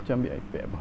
Macam ambil iPad apa.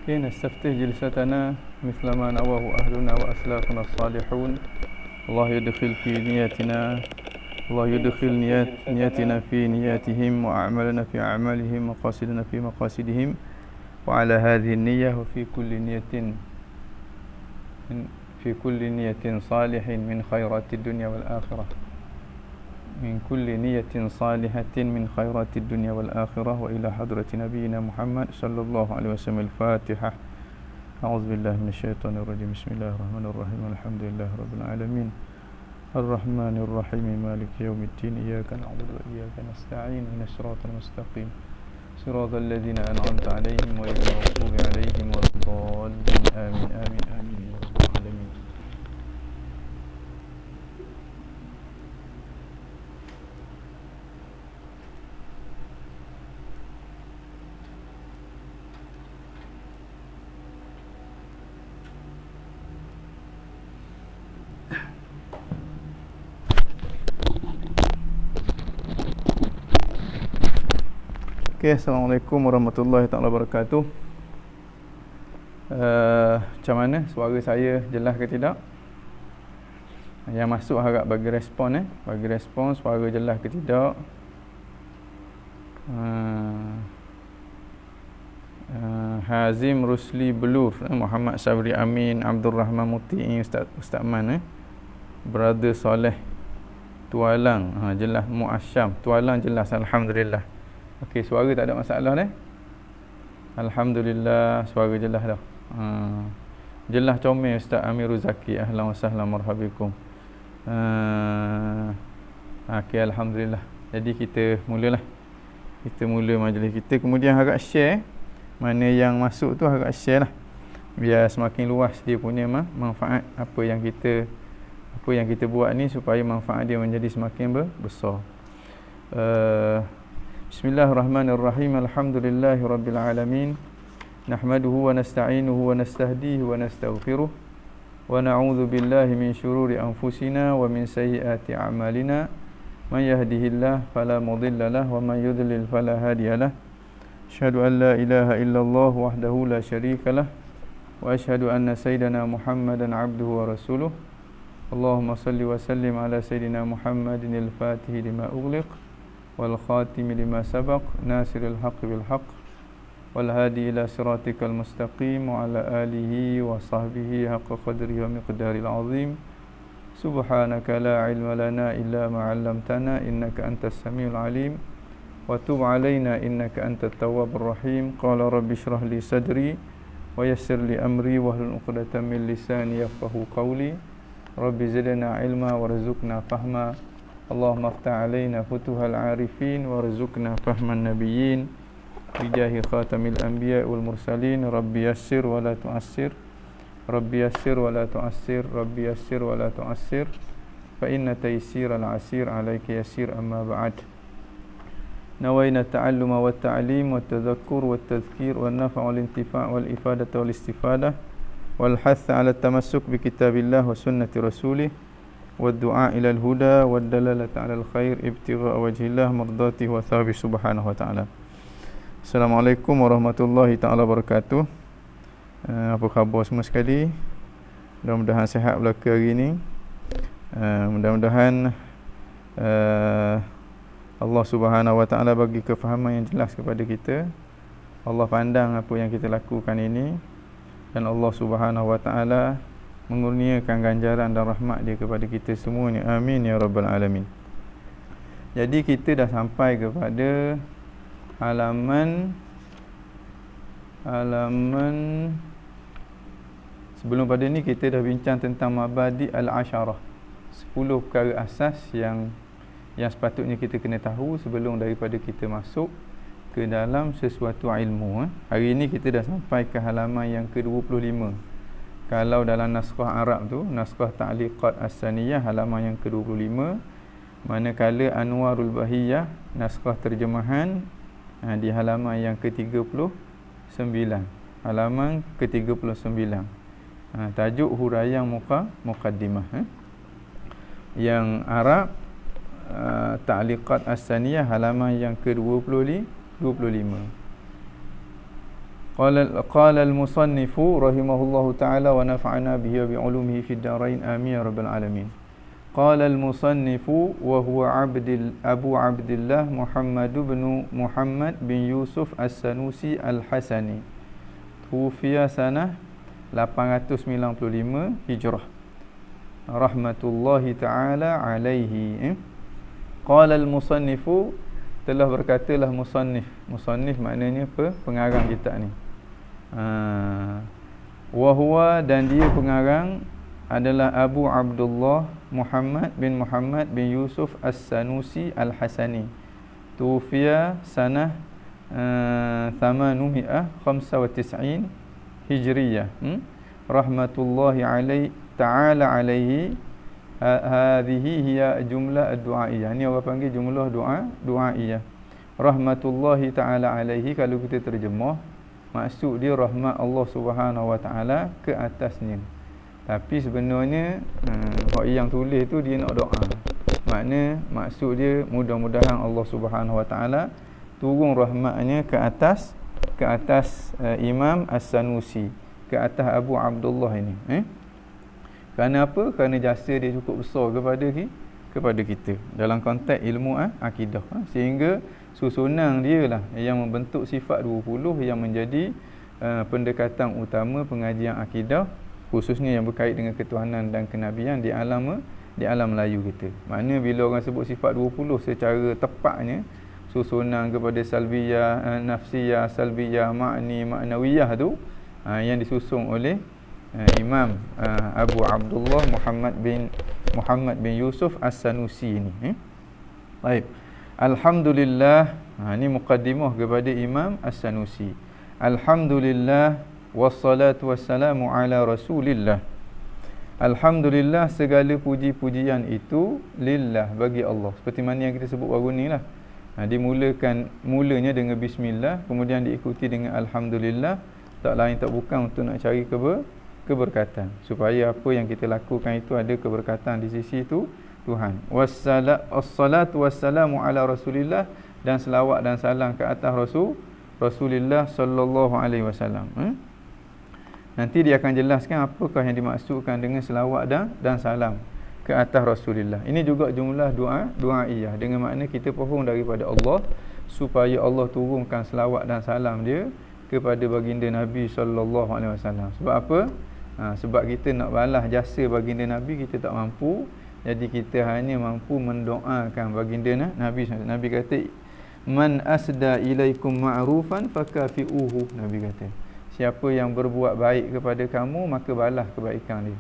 نستفتح جلستنا مثل ما نواه أهلنا وأسلافنا الصالحون. الله يدخل في نيتنا، الله يدخل نيتنا في نياتهم، وأعمالنا في أعمالهم، مقاصدنا في مقاصدهم، وعلى هذه النية وفي كل نية صالح من خيرات الدنيا والآخرة، من كل نية صالحة من خيرات الدنيا والآخرة، وإلى حضرة نبينا محمد صلى الله عليه وسلم. الفاتحة. أعوذ بالله من الشيطان الرجيم. بسم الله الرحمن الرحيم. الحمد لله رب العالمين، الرحمن الرحيم، مالك يوم الدين، إياك نعبد وإياك نستعين، اهدنا الصراط المستقيم، صراط الذين أنعمت عليهم غير المغضوب عليهم ولا الضالين. آمين آمين آمين يا رب العالمين. Assalamualaikum warahmatullahi taala wabarakatuh. Macam mana suara saya, jelas ke tidak? Yang masuk harap bagi respon bagi respon suara jelas ke tidak. Hazim Rusli Belur, Muhammad Sabri Amin, Abdul Rahman Muti, Ustaz Man, Brother Soleh Tualang, jelas. Muasyam Tualang jelas, alhamdulillah. Okey, suara tak ada masalah alhamdulillah, suara jelas dah. Jelas comel Ustaz Amirul Zaki, ahlan wa sahlan marhabikum. Okey, alhamdulillah. Jadi kita mulalah. Kita mula majlis kita, kemudian harap share. Mana yang masuk tu harap share lah, biar semakin luas dia punya manfaat apa yang kita buat ni, supaya manfaat dia menjadi semakin besar. Bismillahirrahmanirrahim. Alhamdulillahi rabbil alamin. Nahmaduhu wa nasta'inuhu wa nastahdihi wa nastaghfiruh. Wa na'udzu billahi min syururi anfusina wa min sayyiati a'malina. Man yahdihillahu fala mudilla lahu wa man yudlil fala hadiyalah. Asyhadu an la ilaha illallah wahdahu la syarika lah, wa asyhadu anna sayyidana Muhammadan abduhu wa rasuluh. Allahumma salli wa sallim ala sayyidina Muhammadin al-Fatih lima ughliq wal khatim lima sabaq, nasiril haqq bil haqq, wal hadi ila siratikal mustaqim, wa ala alihi wa sahbihi haqqa qadrihi wa miqdaril azim. Subhanaka la ilma lana illa ma 'allamtana innaka antas samiul alim, wa tub 'alaina innaka antat tawwabur rahim. Qala rabbi shrah li sadri wa yassir li amri wahlul 'uqdatam min lisani yafqahu qawli. Rabbi zidna ilma warzuqna fahma. Allahumma aftah 'alaina futuhal 'arifin warzuqna fahman nabiyyin. bijahi khatamil anbiya wal mursalin. Rabbi yassir wa la tu'assir, Rabbi yassir wa la tu'assir, Rabbi yassir wa la tu'assir, fa inna taysiral asir alayka yasir. Amma ba'd. نوينا التعلم والتعليم والتذكر والتذكير والنفع والانتفاع والإفادة والاستفادة والحث على التمسك بكتاب الله وسنة رسوله والدعاء إلى الهدى والدلالة على الخير ابتغاء وجه الله مرضاته وثوابه سبحانه وتعالى. Assalamualaikum warahmatullahi taala wabarakatuh. Apa khabar semua sekali? Mudah-mudahan sihat belaka hari ini. Mudah-mudahan Allah Subhanahu Wa Taala bagi kefahaman yang jelas kepada kita. Allah pandang apa yang kita lakukan ini, dan Allah Subhanahu Wa Taala mengurniakan ganjaran dan rahmat Dia kepada kita semuanya. Amin ya rabbal alamin. Jadi kita dah sampai kepada halaman sebelum pada ni kita dah bincang tentang mabadi al-asyarah, 10 perkara asas yang sepatutnya kita kena tahu sebelum daripada kita masuk ke dalam sesuatu ilmu. Hari ini kita dah sampai ke halaman yang ke-25. Kalau dalam naskah Arab tu, naskah Ta'liqat As-Saniyah, halaman yang ke-25. Manakala Anwarul Bahiyah, naskah terjemahan, di halaman yang ke-39. Halaman ke-39. Tajuk huraian muqaddimah. Yang Arab, Ta'liqat As-Saniyah, halaman yang ke-25. Qala al-musannifu rahimahullahu ta'ala wa nafa'ana bihi wa bi'ulumihi fid darain amin ya rabbal alamin. Qala al-musannifu wa huwa Abu Abdillah Muhammad bin Yusuf As-Sanusi Al-Hasani, tufiya sanah 895 Hijrah, rahmatullahi ta'ala alaihi. Qala al-musannifu, telah berkatalah musannif. Musannif maknanya pengarang kitab ni. Wa huwa, dan dia pengarang adalah Abu Abdullah Muhammad bin Yusuf As-Sanusi Al-Hasani, tufiya sanah 895 Hijriyah, rahmatullahi ta'ala alaihi. Hadhihi hiya jumlah ad-du'aiyah. Ni orang panggil jumlah du'aiyah. Rahmatullahi ta'ala alaihi, kalau kita terjemah, maksud dia rahmat Allah Subhanahu Wa Ta'ala ke atasnya. Tapi sebenarnya yang tulis tu dia nak doa. Maksud dia mudah-mudahan Allah Subhanahu Wa Ta'ala turun rahmatnya ke atas Imam As-Sanusi, ke atas Abu Abdullah ini. Kerana apa? Kerana jasa dia cukup besar kepada kita dalam konteks ilmu akidah. Sehingga susunan dia lah yang membentuk sifat 20 yang menjadi pendekatan utama pengajian akidah, khususnya yang berkait dengan ketuhanan dan kenabian di alam Melayu kita. Maknanya bila orang sebut sifat 20 secara tepatnya, susunan kepada salbiyah, nafsiyah, salbiyah, ma'nawiyah tu yang disusun oleh Imam Abu Abdullah Muhammad bin Yusuf As-Sanusi ini. Baik. Alhamdulillah, ini muqaddimah kepada Imam As-Sanusi. Alhamdulillah wassalatu wassalamu ala Rasulillah. Alhamdulillah, segala puji-pujian itu lillah, bagi Allah. Seperti mana yang kita sebut baru ni lah. Mulanya dengan bismillah, kemudian diikuti dengan alhamdulillah. Tak lain tak bukan untuk nak cari keberkatan, supaya apa yang kita lakukan itu ada keberkatan di sisi itu Tuhan. Wassalatu wassalamu ala Rasulillah, dan selawat dan salam ke atas Rasulullah sallallahu alaihi wasallam. Nanti dia akan jelaskan apakah yang dimaksudkan dengan selawat dan salam ke atas Rasulullah. Ini juga jumlah du'aiyah, dengan makna kita pohon daripada Allah supaya Allah turunkan selawat dan salam dia kepada baginda Nabi sallallahu alaihi wasallam. Sebab apa? Sebab kita nak balas jasa baginda Nabi, kita tak mampu. Jadi kita hanya mampu mendoakan baginda Nabi. Nabi kata, man asda ilaikum ma'rufan fakafi'uhu. Nabi kata, siapa yang berbuat baik kepada kamu, maka balas kebaikan dia.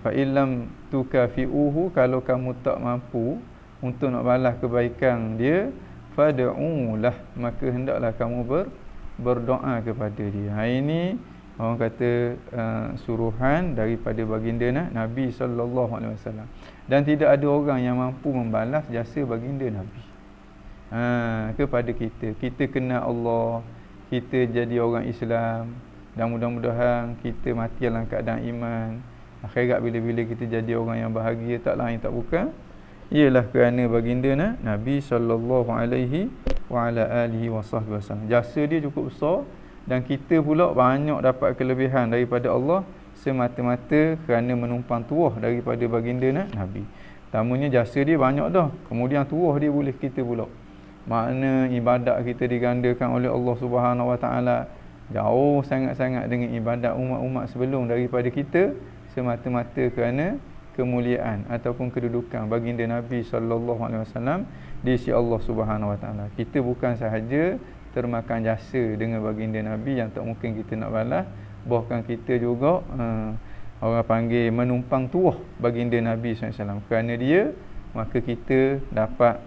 Fa illam tukafi'uhu, kalau kamu tak mampu untuk nak balas kebaikan dia, fad'ulah, maka hendaklah kamu berdoa kepada dia. Ini orang kata suruhan daripada baginda Nabi sallallahu alaihi wasallam. Dan tidak ada orang yang mampu membalas jasa baginda Nabi kepada kita. Kita kenal Allah, kita jadi orang Islam, dan mudah-mudahan kita mati dalam keadaan iman. Akhirat bila-bila kita jadi orang yang bahagia, tak lain tak bukan ialah kerana baginda Nabi sallallahu alaihi wa ala alihi wasallam. Jasa dia cukup besar, dan kita pula banyak dapat kelebihan daripada Allah semata-mata kerana menumpang tuah daripada baginda Nabi. Pertamanya jasa dia banyak dah, kemudian tuah dia boleh kita pula. Makna ibadat kita digandakan oleh Allah Subhanahu Wa Taala jauh sangat-sangat dengan ibadat umat-umat sebelum daripada kita, semata-mata kerana kemuliaan ataupun kedudukan baginda Nabi sallallahu alaihi wasallam di sisi Allah Subhanahu Wa Taala. Kita bukan sahaja termakan jasa dengan baginda Nabi yang tak mungkin kita nak balas, bahkan kita juga orang panggil menumpang tuah baginda Nabi SAW. Kerana dia, maka kita dapat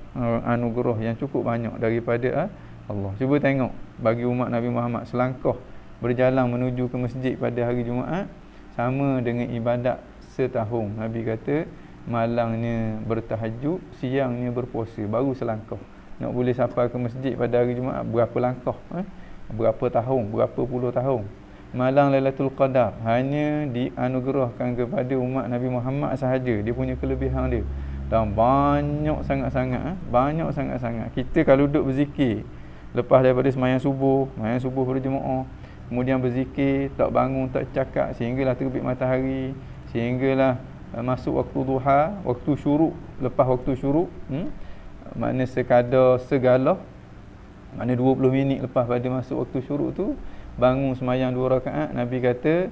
anugerah yang cukup banyak daripada Allah. Cuba tengok, bagi umat Nabi Muhammad, selangkah berjalan menuju ke masjid pada hari Jumaat sama dengan ibadat setahun. Nabi kata malangnya bertahajud, siangnya berpuasa, baru selangkah. Nak boleh sampai ke masjid pada hari Jumaat, berapa langkah, berapa tahun, berapa puluh tahun. Malang Lailatul Qadar hanya dianugerahkan kepada umat Nabi Muhammad sahaja, dia punya kelebihan dia. Dan banyak sangat-sangat, banyak sangat-sangat. Kita kalau duduk berzikir lepas daripada sembahyang subuh berjemaah, kemudian berzikir, tak bangun, tak cakap sehinggalah terbit matahari, sehinggalah masuk waktu duha, waktu syuruk, lepas waktu syuruk, makna segala makna 20 minit lepas pada masuk waktu syuruk tu bangun sembahyang 2 rakaat. Nabi kata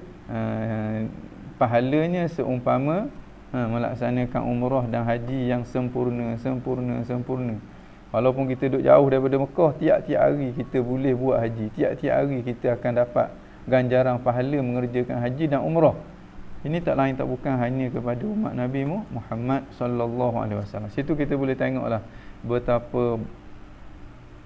pahalanya seumpama melaksanakan umrah dan haji yang sempurna. Walaupun kita duduk jauh daripada Mekah, tiap-tiap hari kita boleh buat haji, tiap-tiap hari kita akan dapat ganjaran pahala mengerjakan haji dan umrah. Ini tak lain tak bukan hanya kepada umat Nabi Muhammad sallallahu alaihi wasallam. Situ kita boleh tengoklah betapa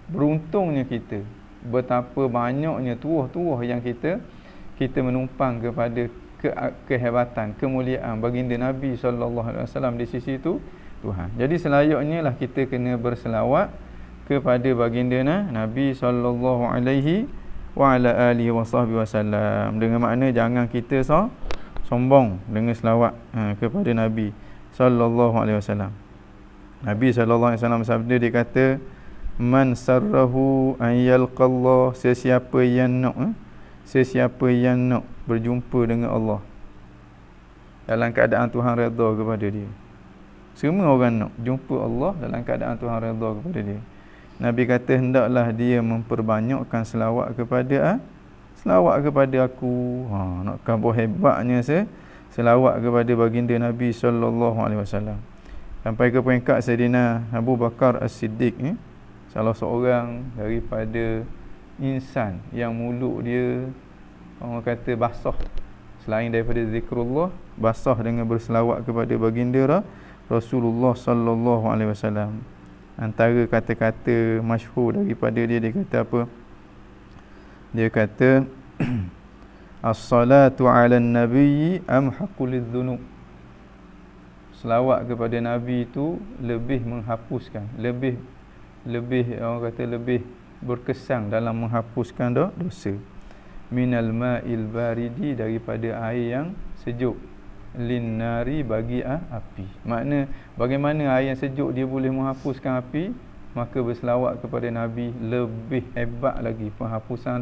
beruntungnya kita, betapa banyaknya tuah-tuah yang kita menumpang kepada kehebatan, kemuliaan baginda Nabi sallallahu alaihi wasallam di sisi itu Tuhan. Jadi selayaknya lah kita kena berselawat kepada baginda Nabi sallallahu alaihi wa ala alihi wasallam. Dengan makna jangan kita sombong dengan selawat kepada Nabi sallallahu alaihi wasallam. Nabi sallallahu alaihi wasallam sabda, dia kata man sarrahu an yalqallah, sesiapa yang nak berjumpa dengan Allah dalam keadaan Tuhan redha kepada dia. Semua orang nak jumpa Allah dalam keadaan Tuhan redha kepada dia. Nabi kata hendaklah dia memperbanyakkan selawat kepada aku. Nak kabar hebatnya selawat kepada baginda Nabi sallallahu alaihi wasallam. Sampai ke peringkat Sayyidina Abu Bakar As-Siddiq, salah seorang daripada insan yang mulut dia orang kata basah, selain daripada zikrullah, basah dengan berselawat kepada baginda Rasulullah sallallahu alaihi wasallam. Antara kata-kata masyhur daripada dia kata apa? Dia kata as-salatu 'alan nabiyyi amhaqul lidhunub. Selawat kepada Nabi itu lebih menghapuskan, lebih orang kata lebih berkesan dalam menghapuskan dosa. Minal ma'il baridi, daripada air yang sejuk, linnari, bagi api. Makna bagaimana air yang sejuk dia boleh menghapuskan api, maka berselawat kepada Nabi lebih hebat lagi penghapusan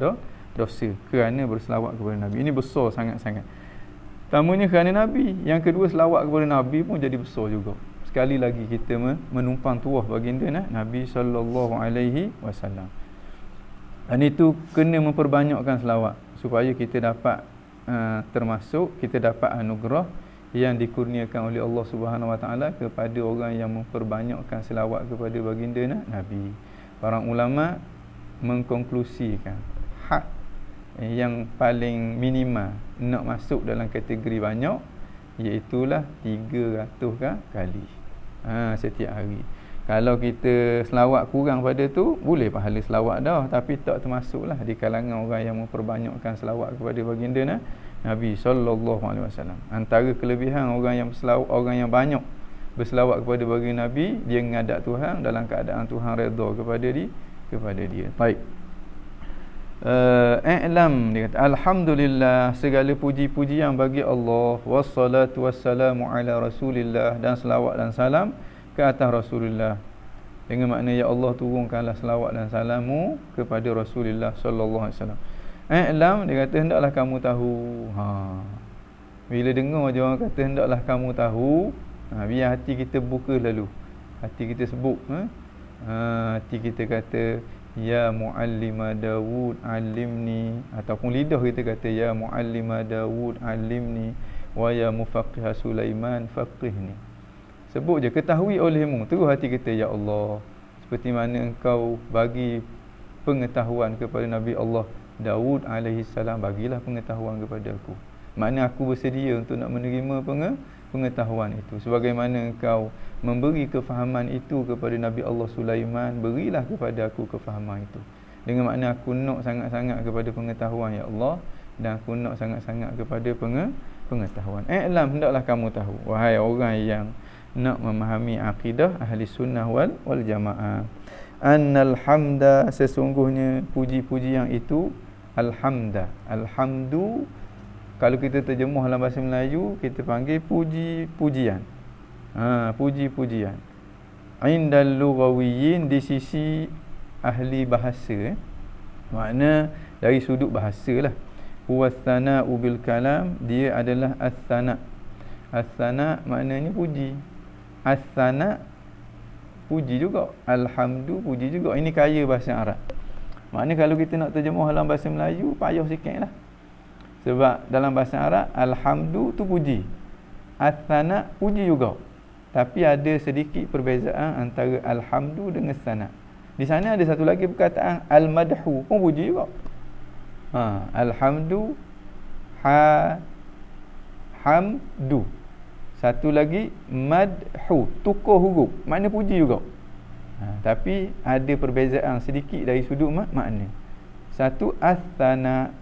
dosa kerana berselawat kepada Nabi. Ini besar sangat-sangat. Pertamanya kerana Nabi, yang kedua selawat kepada Nabi pun jadi besar juga. Sekali lagi kita menumpang tuah baginda Nabi sallallahu alaihi wasallam. Dan itu kena memperbanyakkan selawat supaya kita dapat termasuk, kita dapat anugerah yang dikurniakan oleh Allah Subhanahu Wa Taala kepada orang yang memperbanyakkan selawat kepada baginda Nabi. Para ulama mengkonklusikan hak yang paling minima nak masuk dalam kategori banyak, iaitulah 300 kali setiap hari. Kalau kita selawat kurang pada tu, boleh pahala selawat dah, tapi tak termasuklah di kalangan orang yang memperbanyakkan selawat kepada baginda Nabi sallallahu alaihi wasallam. Antara kelebihan orang yang berselawat, orang yang banyak berselawat kepada baginda Nabi, dia menghadap Tuhan dalam keadaan Tuhan redha kepada dia. Baik. I'lam, dia kata alhamdulillah, segala puji-pujian bagi Allah, wassalatu wassalamu ala Rasulillah, dan selawat dan salam ke atas Rasulullah. Dengan makna ya Allah turunkanlah selawat dan salammu kepada Rasulullah sallallahu alaihi wasallam. I'lam, dia kata hendaklah kamu tahu. Bila dengar je orang kata hendaklah kamu tahu, biar hati kita buka lalu. Hati kita sebut, hati kita kata ya muallima Daud alimni, ataupun lidah kita kata ya muallima Daud alimni wa ya mufaqqih Sulaiman faqihni. Sebut je, ketahui olehmu, terus hati kita ya Allah, seperti mana engkau bagi pengetahuan kepada Nabi Allah Daud alaihi salam, bagilah pengetahuan kepada aku. Makna aku bersedia untuk nak menerima pengetahuan itu. Sebagaimana engkau memberi kefahaman itu kepada Nabi Allah Sulaiman, berilah kepada aku kefahaman itu. Dengan makna aku nak sangat-sangat kepada pengetahuan ya Allah, dan aku nak sangat-sangat kepada pengetahuan. I'lam, hendaklah kamu tahu, wahai orang yang nak memahami akidah ahli sunnah wal jamaah, annal hamda, sesungguhnya puji-puji yang itu, alhamda, alhamdu, kalau kita terjemuh dalam bahasa Melayu, kita panggil puji-pujian. Puji-pujian. Indal lughawiyin, di sisi ahli bahasa, makna dari sudut bahasa lah. Huwa thana'u bil kalam, dia adalah as-sana'. As-sana' maknanya puji. As-sana' puji juga. Alhamdu puji juga. Ini kaya bahasa Arab. Maknanya kalau kita nak terjemuh dalam bahasa Melayu, payah sikit lah. Sebab dalam bahasa Arab, alhamdu tu puji, as-sana' puji juga. Tapi ada sedikit perbezaan antara alhamdu dengan sana'. Di sana ada satu lagi perkataan al-madhu, pun puji juga. Alhamdu, hamdu. Satu lagi madhu, tukar huruf, makna puji juga. Tapi ada perbezaan sedikit dari sudut makna. Satu as-sana',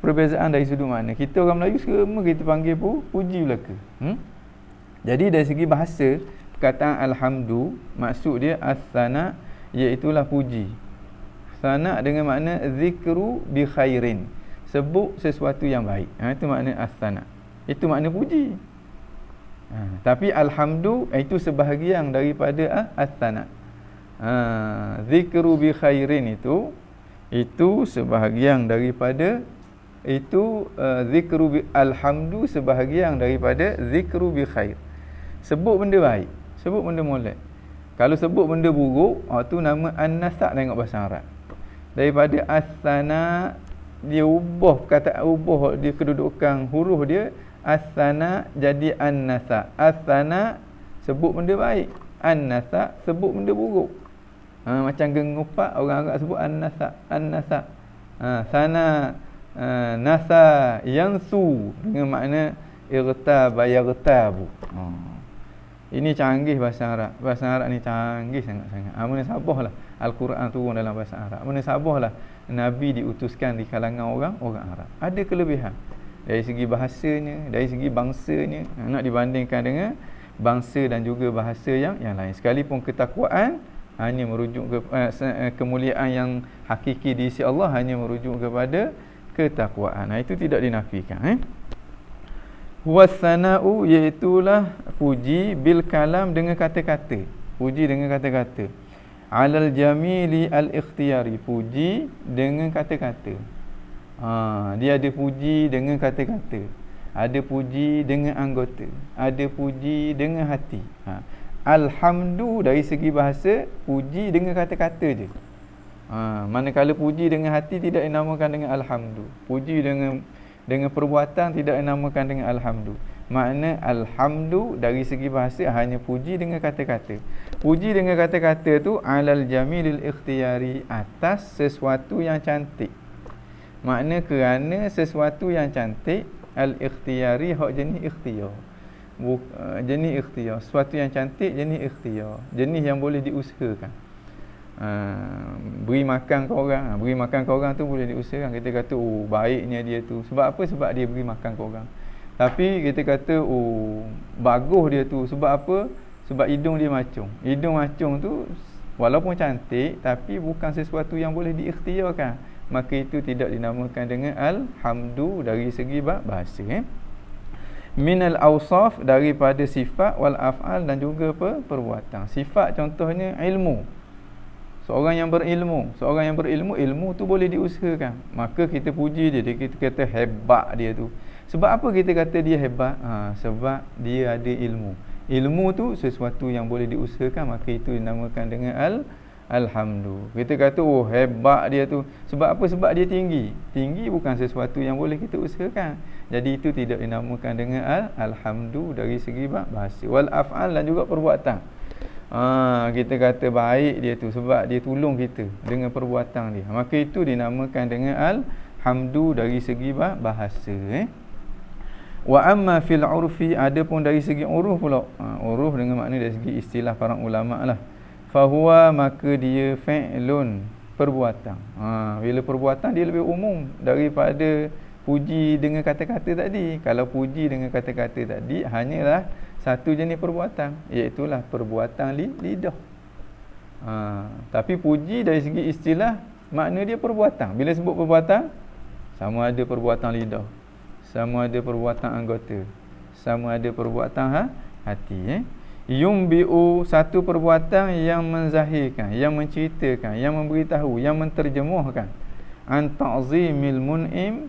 perbezaan dari sudut makna. Kita orang Melayu semua kita panggil puji belaka. Jadi dari segi bahasa, perkataan alhamdu, maksud dia as-sana', iaitulah puji. Sana' dengan makna zikru bi khairin, sebut sesuatu yang baik. Itu makna as-sana'. Itu makna puji. Tapi alhamdu itu sebahagian daripada as-sana'. Zikru bi khairin itu sebahagian daripada zikru bi, alhamdu sebahagian daripada zikru bi khair. Sebut benda baik, sebut benda molek. Kalau sebut benda buruk, tu nama an-nasa' tengok bahasa Arab. Daripada as-sana' dia ubah dia kedudukan huruf dia, as-sana' jadi an-nasa'. As-sana' sebut benda baik, an-nasa' sebut benda buruk. Macam gengupak orang Arab sebut an-nasa'. Sana nasa yansu dengan makna irtaba yartabu. Ini canggih bahasa Arab. Bahasa Arab ni canggih sangat-sangat. Mana sabahlah Al-Quran turun dalam bahasa Arab. Mana sabahlah Nabi diutuskan di kalangan orang Arab. Ada kelebihan dari segi bahasanya, dari segi bangsanya, nak dibandingkan dengan bangsa dan juga bahasa yang lain. Sekalipun ketakwaan hanya merujuk ke kemuliaan yang hakiki di sisi Allah, hanya merujuk kepada ketakwaan. Itu tidak dinafikan. Wasana'u, iaitulah puji, bil kalam, dengan kata-kata. Puji dengan kata-kata. Alal jamili al-ikhtiyari, puji dengan kata-kata. Dia ada puji dengan kata-kata, ada puji dengan anggota, ada puji dengan hati. Alhamdu dari segi bahasa, puji dengan kata-kata je. Manakala puji dengan hati tidak dinamakan dengan alhamdu. Puji dengan perbuatan tidak dinamakan dengan alhamdu. Makna alhamdu dari segi bahasa hanya puji dengan kata-kata. Puji dengan kata-kata tu alal jamilil ikhtiyari, atas sesuatu yang cantik. Makna kerana sesuatu yang cantik, al-ikhtiyari hak jenis ikhtiyar. jenis ikhtiar. Sesuatu yang cantik jenis ikhtiar, jenis yang boleh diusahakan. Beri makan ke orang, beri makan ke orang tu boleh diusahakan. Kita kata baiknya dia tu. Sebab apa? Sebab dia beri makan ke orang. Tapi kita kata bagus dia tu. Sebab apa? Sebab hidung dia macung. Hidung macung tu walaupun cantik tapi bukan sesuatu yang boleh diikhtiarkan. Maka itu tidak dinamakan dengan alhamdu dari segi bahasa. Minal awsaf, daripada sifat, wal af'al, dan juga perbuatan. Sifat contohnya ilmu. Seorang yang berilmu, ilmu tu boleh diusahakan. Maka kita puji dia, kita kata hebat dia tu. Sebab apa kita kata dia hebat? Sebab dia ada ilmu. Ilmu tu sesuatu yang boleh diusahakan, maka itu dinamakan dengan alhamdu. Kita kata hebat dia tu. Sebab apa? Sebab dia tinggi. Tinggi bukan sesuatu yang boleh kita usahakan. Jadi itu tidak dinamakan dengan alhamdu dari segi bahasa. Wal af'al, dan juga perbuatan. Kita kata baik dia tu sebab dia tolong kita dengan perbuatan dia. Maka itu dinamakan dengan alhamdu dari segi bahasa. Wa amma fil urfi, adapun dari segi uruf pula. Uruf dengan makna dari segi istilah para ulama lah. Fahuwa, maka dia fi'lun, perbuatan. Bila perbuatan dia lebih umum daripada puji dengan kata-kata tadi. Kalau puji dengan kata-kata tadi hanyalah satu jenis perbuatan, iaitulah perbuatan lidah. Tapi puji dari segi istilah makna dia perbuatan. Bila sebut perbuatan, sama ada perbuatan lidah, sama ada perbuatan anggota, sama ada perbuatan hati. Yumbi'u, satu perbuatan yang menzahirkan, yang menceritakan, yang memberitahu, yang menterjemahkan an ta'zimil mun'im,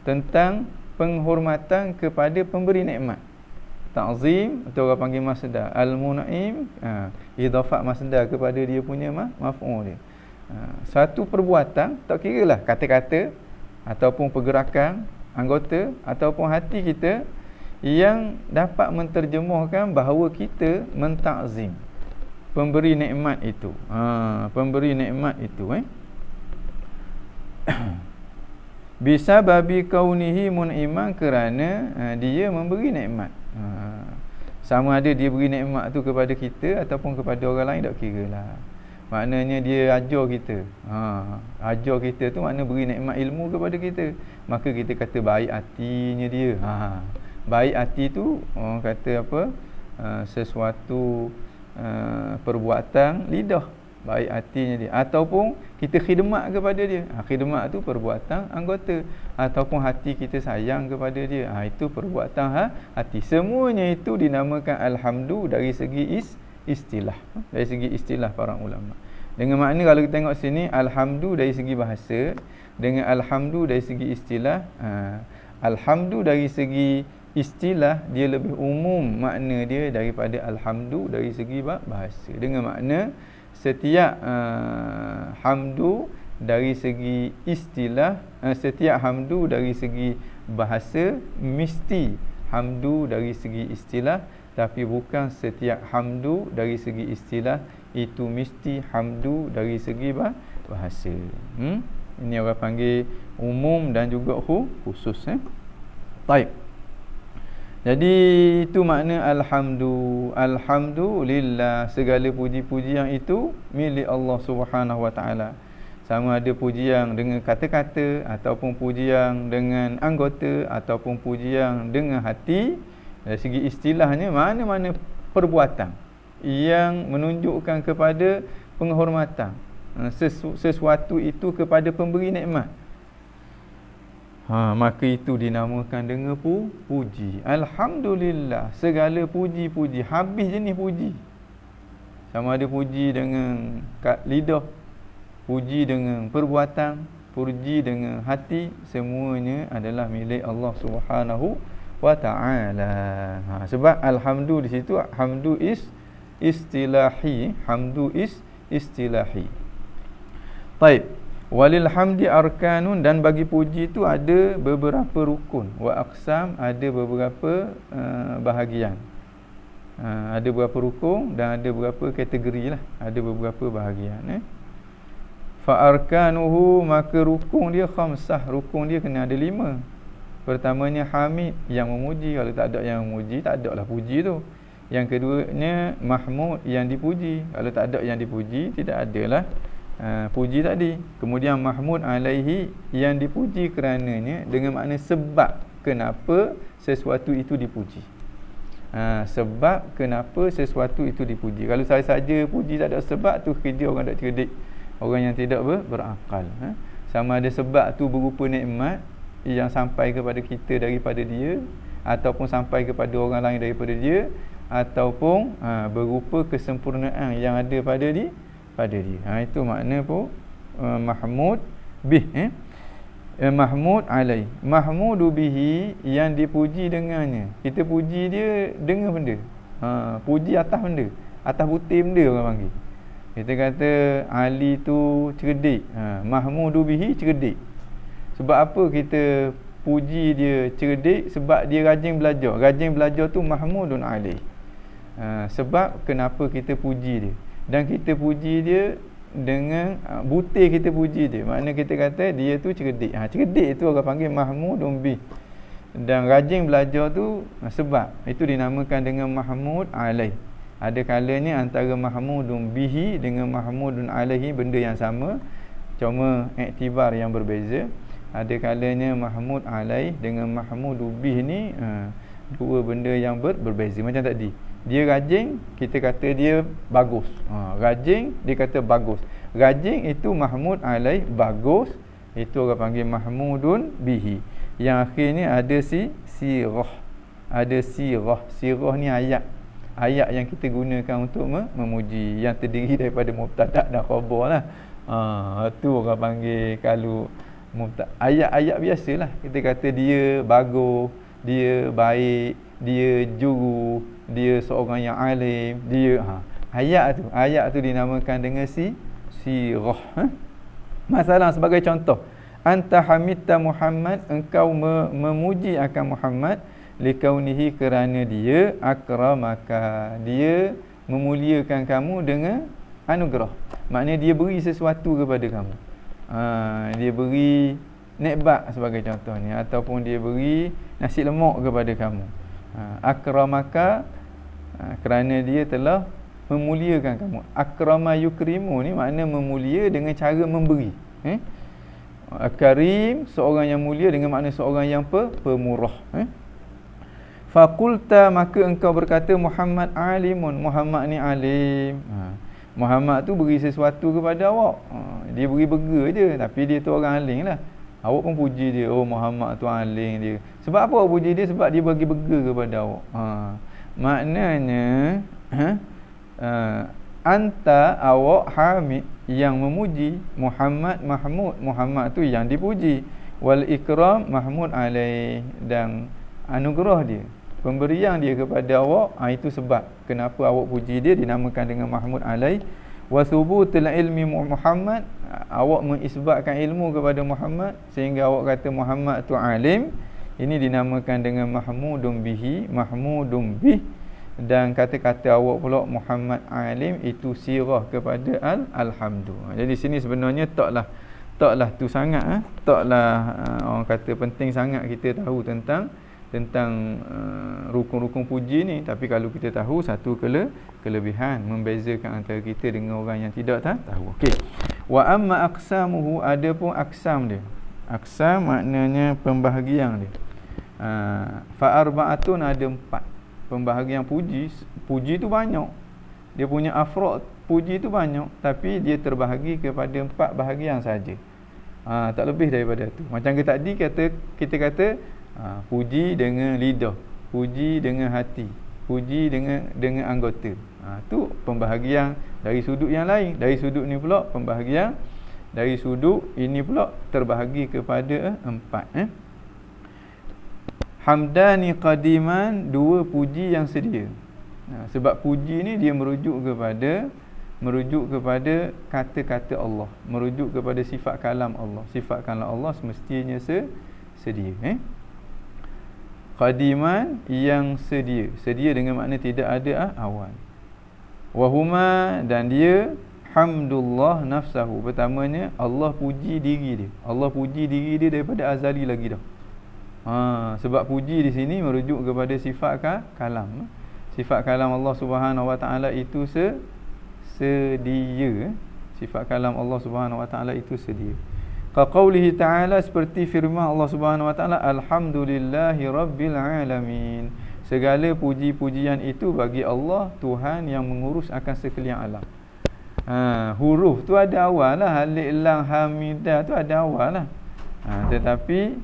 tentang penghormatan kepada pemberi nikmat. Ta'zim atau orang panggil masdar, al-mun'im, idafat masdar kepada dia punya maf'ul dia. Satu perbuatan, tak kiralah kata-kata ataupun pergerakan anggota ataupun hati kita yang dapat menterjemahkan bahawa kita mentakzim pemberi nikmat itu. Pemberi nikmat itu bisa babi kaunihi mun'iman, kerana dia memberi nikmat. Sama ada dia beri nikmat tu kepada kita ataupun kepada orang lain, tak kira lah. Maknanya dia ajar kita. Ajar kita tu makna beri nikmat ilmu kepada kita. Maka kita kata baik hatinya dia. Baik hati tu orang kata apa? Sesuatu perbuatan lidah, baik hatinya dia, ataupun kita khidmat kepada dia. Khidmat tu perbuatan anggota, ataupun hati kita sayang kepada dia. Itu perbuatan hati. Semuanya itu dinamakan alhamdu dari segi istilah. Dari segi istilah para ulama. Dengan makna kalau kita tengok sini, alhamdu dari segi bahasa dengan alhamdu dari segi istilah. Alhamdu dari segi istilah dia lebih umum makna dia daripada alhamdu dari segi bahasa. Dengan makna setiap hamdu dari segi istilah, setiap hamdu dari segi bahasa mesti hamdu dari segi istilah, tapi bukan setiap hamdu dari segi istilah itu mesti hamdu dari segi bahasa. Ini orang panggil umum dan juga khusus. Baik. Jadi itu makna alhamdu. Alhamdulillah, segala puji-pujian itu milik Allah Subhanahu Wa Taala. Sama ada pujian dengan kata-kata ataupun pujian dengan anggota ataupun pujian dengan hati. Dari segi istilahnya, mana-mana perbuatan yang menunjukkan kepada penghormatan sesuatu itu kepada pemberi nikmat, maka itu dinamakan dengan puji. Alhamdulillah, segala puji-puji, habis jenis puji. Sama ada puji dengan lidah, puji dengan perbuatan, puji dengan hati, semuanya adalah milik Allah Subhanahu Wa Ta'ala. Sebab alhamdu di situ, hamdu istilahi, hamdu istilahi. Baik. Walil hamdi arkanun, dan bagi puji itu ada beberapa rukun. Wa aqsam, ada beberapa bahagian. Ada beberapa rukun dan ada beberapa kategori lah. Ada beberapa bahagian. Fa arkanuhu, maka rukun dia khamsah. Rukun dia kena ada 5. Pertamanya hamid, yang memuji. Kalau tak ada yang memuji, tak ada lah puji tu. Yang keduanya mahmud, yang dipuji. Kalau tak ada yang dipuji, tidak adalah puji tadi. Kemudian mahmud alaihi, yang dipuji kerananya, dengan makna sebab kenapa sesuatu itu dipuji. Sebab kenapa sesuatu itu dipuji. Kalau saya saja puji tak ada sebab, tu kerja orang tak cerdik, orang yang tidak berakal. Sama ada sebab tu berupa nikmat yang sampai kepada kita daripada dia, ataupun sampai kepada orang lain daripada dia, ataupun berupa kesempurnaan yang ada pada dia. Itu makna pun mahmud bih. Mahmud alai, mahmudu bihi, yang dipuji dengannya. Kita puji dia dengan benda. Puji atas benda, atas butir benda orang panggil. Kita kata Ali tu cerdik. Mahmudu bihi, cerdik. Sebab apa kita puji dia cerdik? Sebab dia rajin belajar. Rajin belajar tu mahmudun alai. Sebab kenapa kita puji dia. Dan kita puji dia dengan butir, kita puji dia. Makna kita kata dia tu cerdik. Cerdik tu orang panggil mahmudun bih. Dan rajin belajar tu sebab itu dinamakan dengan mahmud alai. Ada kalanya antara mahmudun bihi dengan mahmudun alaihi benda yang sama, cuma iktibar yang berbeza. Ada kalanya mahmud alai dengan mahmudu bih ni dua benda yang berbeza. Macam tadi, dia rajin, kita kata dia bagus. Rajin, dia kata bagus. Rajin itu mahmud alai, bagus itu orang panggil mahmudun bihi. Yang akhirnya ada sirah. Ada sirah. Sirah ni ayat yang kita gunakan untuk memuji, yang terdiri daripada mubtada dan khabar lah. Tu orang panggil, kalau ayat-ayat biasalah, kita kata dia bagus, dia baik, dia juru, dia seorang yang alim, dia ayat tu dinamakan dengan sirah. Masalah sebagai contoh, anta hamidta Muhammad, engkau memuji akan Muhammad, likaunihi, kerana dia akramaka, dia memuliakan kamu dengan anugerah. Maknanya dia beri sesuatu kepada kamu. Dia beri nekbat sebagai contohnya, ataupun dia beri nasi lemak kepada kamu. Akramaka, kerana dia telah memuliakan kamu. Akrama yukrimu ni makna memulia dengan cara memberi. Karim, seorang yang mulia dengan makna seorang yang pemurah. Fakulta, maka engkau berkata Muhammad alimun, Muhammad ni alim. Muhammad tu beri sesuatu kepada awak. Dia beri burger je, tapi dia tu orang alim lah. Awak pun puji dia, oh Muhammad tu alim dia. Sebab apa awak puji dia? Sebab dia bagi burger kepada awak. Maknanya anta, awak, hamid, yang memuji, Muhammad mahmud, Muhammad tu yang dipuji, wal ikram mahmud alaih, dan anugerah dia, pemberian dia kepada awak, itu sebab kenapa awak puji dia, dinamakan dengan mahmud alaih. Wa thubutul ilmi Muhammad, awak mengisbatkan ilmu kepada Muhammad sehingga awak kata Muhammad tu alim, ini dinamakan dengan mahmudun bihi, mahmudun bih. Dan kata-kata awak pula Muhammad alim, itu sirah kepada alhamdu. Jadi sini sebenarnya taklah tu sangat, taklah orang kata penting sangat kita tahu tentang rukun-rukun puji ni. Tapi kalau kita tahu satu kelebihan membezakan antara kita dengan orang yang tidak tahu. Okey. Wa amma aqsamuhu, adapun aqsam dia. Aqsam maknanya pembahagian dia. Fa arba'atun, ada 4 pembahagian puji. Puji tu banyak. Dia punya afrad puji tu banyak, tapi dia terbahagi kepada 4 bahagian saja. Tak lebih daripada tu. Macam kita kata puji dengan lidah, puji dengan hati, puji dengan anggota. Tu pembahagian dari sudut yang lain. Dari sudut ni pula pembahagian dari sudut ini pula terbahagi kepada 4. Hamdani qadiman, 2 puji yang sedia. Sebab puji ni dia merujuk kepada kata-kata Allah, merujuk kepada sifat kalam Allah. Sifat kalam Allah semestinya sedia. Qadiman, yang sedia. Sedia dengan makna tidak ada awal. Wahuma, dan dia hamdullah nafsahu. Pertamanya Allah puji diri dia. Allah puji diri dia daripada azali lagi dah. Sebab puji di sini merujuk kepada sifat kalam. Sifat kalam Allah Subhanahu Wa Taala itu sedia. Sifat kalam Allah Subhanahu Wa Taala itu sedia. Qaulihi ta'ala, seperti firman Allah Subhanahu Wa Taala, alhamdulillahi rabbil alamin. Segala puji-pujian itu bagi Allah, Tuhan yang mengurus akan sekalian alam. Huruf tu ada awal lah, alif lam hamidah tu ada awal lah. Tetapi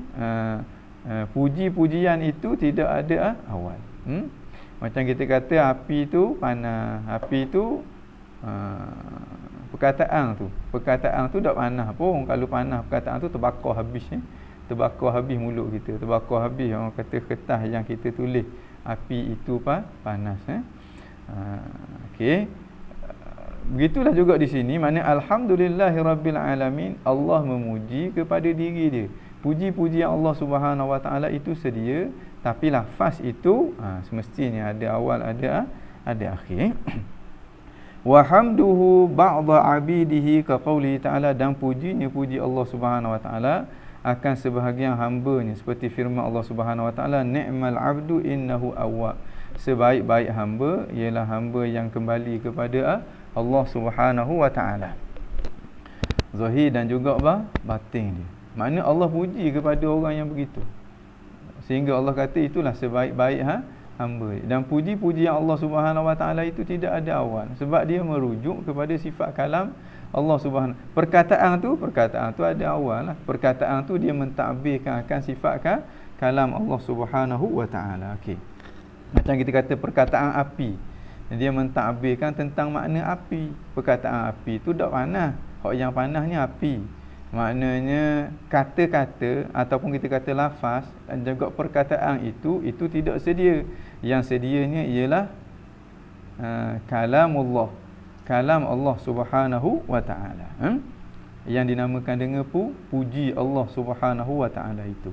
puji-pujian itu tidak ada awal. Macam kita kata api tu panas, api tu perkataan tu tak panas pun. Kalau panas perkataan tu terbakar habis terbakar habis mulut kita, terbakar habis. Orang kata kertas yang kita tulis api itu panas. Okey, begitulah juga di sini, makna alhamdulillahirabbil alamin, Allah memuji kepada diri dia. Puji-pujian Allah Subhanahu Wa Taala itu sedia, tapi lafaz itu semestinya ada awal, ada akhir. Wa hamduhu ba'dha 'abidihi ka qouli ta'ala, dan pujinya puji Allah Subhanahu Wa Taala akan sebahagian hamba-Nya, seperti firman Allah Subhanahu Wa Taala, ni'mal 'abdu innahu awwab. Sebaik-baik hamba ialah hamba yang kembali kepada Allah Subhanahu Wa Taala. Zahir dan juga batin dia. Makna Allah puji kepada orang yang begitu, sehingga Allah kata itulah sebaik-baik hamba. Dan puji-pujian Allah Subhanahu Wa Taala itu tidak ada awal, sebab dia merujuk kepada sifat kalam Allah Subhanahu. Perkataan tu ada awal lah. Perkataan tu dia mentadbirkan akan sifat kalam Allah Subhanahu Wa Taala. Okey. Macam kita kata perkataan api, dia mentadbirkan tentang makna api. Perkataan api tu tak panas. Hak yang panasnya api. Maknanya kata-kata ataupun kita kata lafaz dan juga perkataan itu tidak sedia. Yang sedianya ialah kalam Allah Subhanahu Wa Taala. Yang dinamakan dengan puji Allah Subhanahu Wa Taala itu.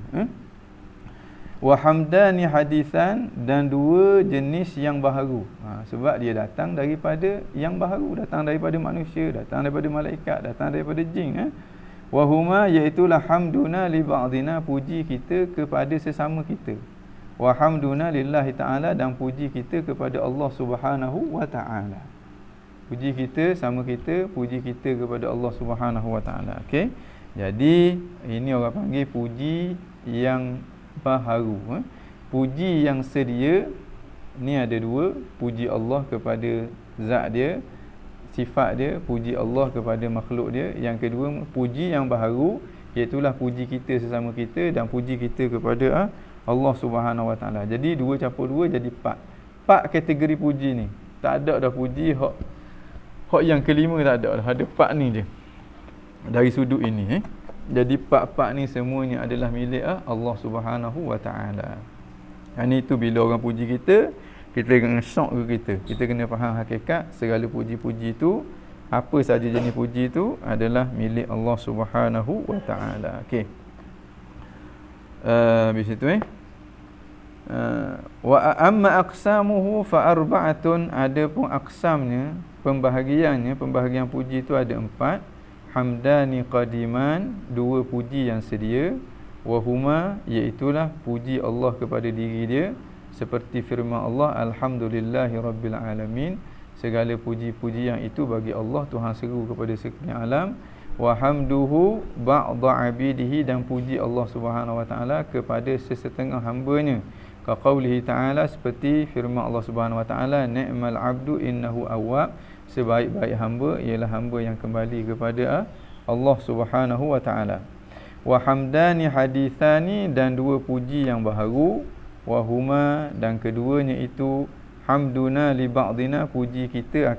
Wa hamdani hadisan, dan dua jenis yang baharu. Sebab dia datang daripada yang baharu, datang daripada manusia, datang daripada malaikat, datang daripada jin. Wahuma, iaitu hamduna li ba'dina, puji kita kepada sesama kita. Wa hamduna lillahi ta'ala, dan puji kita kepada Allah Subhanahu Wa Ta'ala. Puji kita sama kita, puji kita kepada Allah Subhanahu Wa Ta'ala. Okey. Jadi ini orang panggil puji yang baharu. Puji yang sedia ni ada dua, puji Allah kepada zat dia, sifat dia, puji Allah kepada makhluk dia. Yang kedua, puji yang baharu, iaitulah puji kita sesama kita dan puji kita kepada Allah Subhanahu Wa Taala. Jadi dua campur dua jadi empat kategori puji ni. Tak ada dah puji hak yang kelima, tak ada dah. Ada empat ni je dari sudut ini. Jadi empat ni semuanya adalah milik Allah Subhanahu Wa Taala. Yang itu bila orang puji kita kena syok ke kita. Kita kena faham hakikat segala puji-puji itu, apa saja jenis puji itu adalah milik Allah Subhanahu Wa Taala. Okey. Habis itu wa amma aqsamuhu fa arba'atun, adapun aqsamnya, pembahagian puji itu ada empat. Hamdani qadiman, dua puji yang sedia. Wa huma, iaitulah puji Allah kepada diri dia, seperti firman Allah, alhamdulillahi rabbil alamin. Segala puji-puji yang itu bagi Allah, Tuhan seru kepada sekalian alam. Wa hamduhu ba'dha 'abidihi, dan puji Allah Subhanahu Wa Taala kepada sesetengah hamba-Nya. Ka qaulihi ta'ala, seperti firman Allah Subhanahu Wa Taala, ni'mal 'abdu innahu awwab. Sebaik-baik hamba ialah hamba yang kembali kepada Allah Subhanahu Wa Taala. Wa hamdani hadithani, dan dua puji yang baharu. Wahuma, dan keduanya itu hamduna li ba'dina, puji kita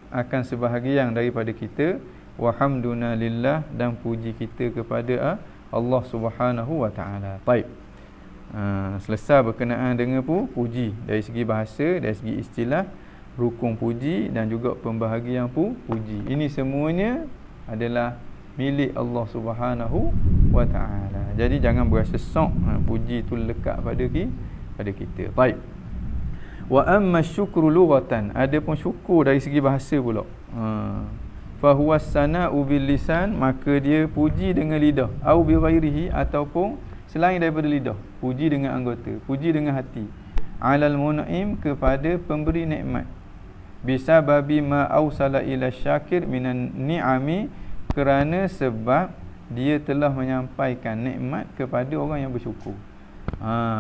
akan sebahagian daripada kita. Wa hamduna lillah, dan puji kita kepada Allah Subhanahu Wa Taala. Baik. Selesai berkenaan dengan puji dari segi bahasa, dari segi istilah, rukun puji dan juga pembahagian puji. Ini semuanya adalah milik Allah Subhanahu Wa Taala. Jadi jangan berasa sok puji itu lekat pada kita. Baik. Wa amma syukru lughatan, adapun syukur dari segi bahasa pula. fa huwa sana'u bil lisan, maka dia puji dengan lidah, au bi ghairihi, ataupun selain daripada lidah, puji dengan anggota, puji dengan hati, alal mun'im, kepada pemberi nikmat, bisa babi ma ausala ila syakir minan ni'ami, kerana sebab dia telah menyampaikan nikmat kepada orang yang bersyukur.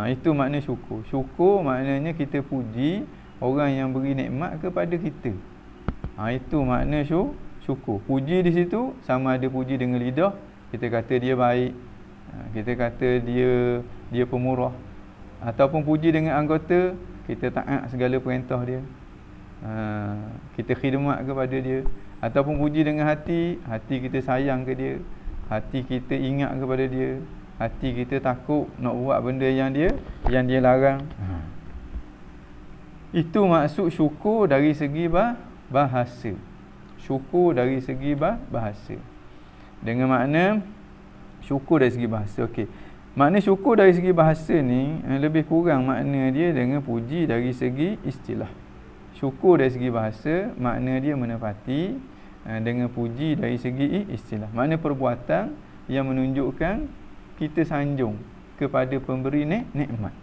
Itu makna syukur. Syukur maknanya kita puji orang yang beri nikmat kepada kita. Itu makna syukur. Puji di situ sama ada puji dengan lidah, kita kata dia baik, kita kata dia pemurah, ataupun puji dengan anggota, kita taat segala perintah dia, kita khidmat kepada dia, ataupun puji dengan hati kita sayang ke dia, hati kita ingat kepada dia, hati kita takut nak buat benda yang dia larang. Itu maksud syukur dari segi bahasa. Syukur dari segi bahasa. Dengan makna syukur dari segi bahasa. Okey. Makna syukur dari segi bahasa ni lebih kurang makna dia dengan puji dari segi istilah. Syukur dari segi bahasa makna dia menepati dengan puji dari segi istilah. Makna perbuatan yang menunjukkan kita sanjung kepada pemberi nikmat.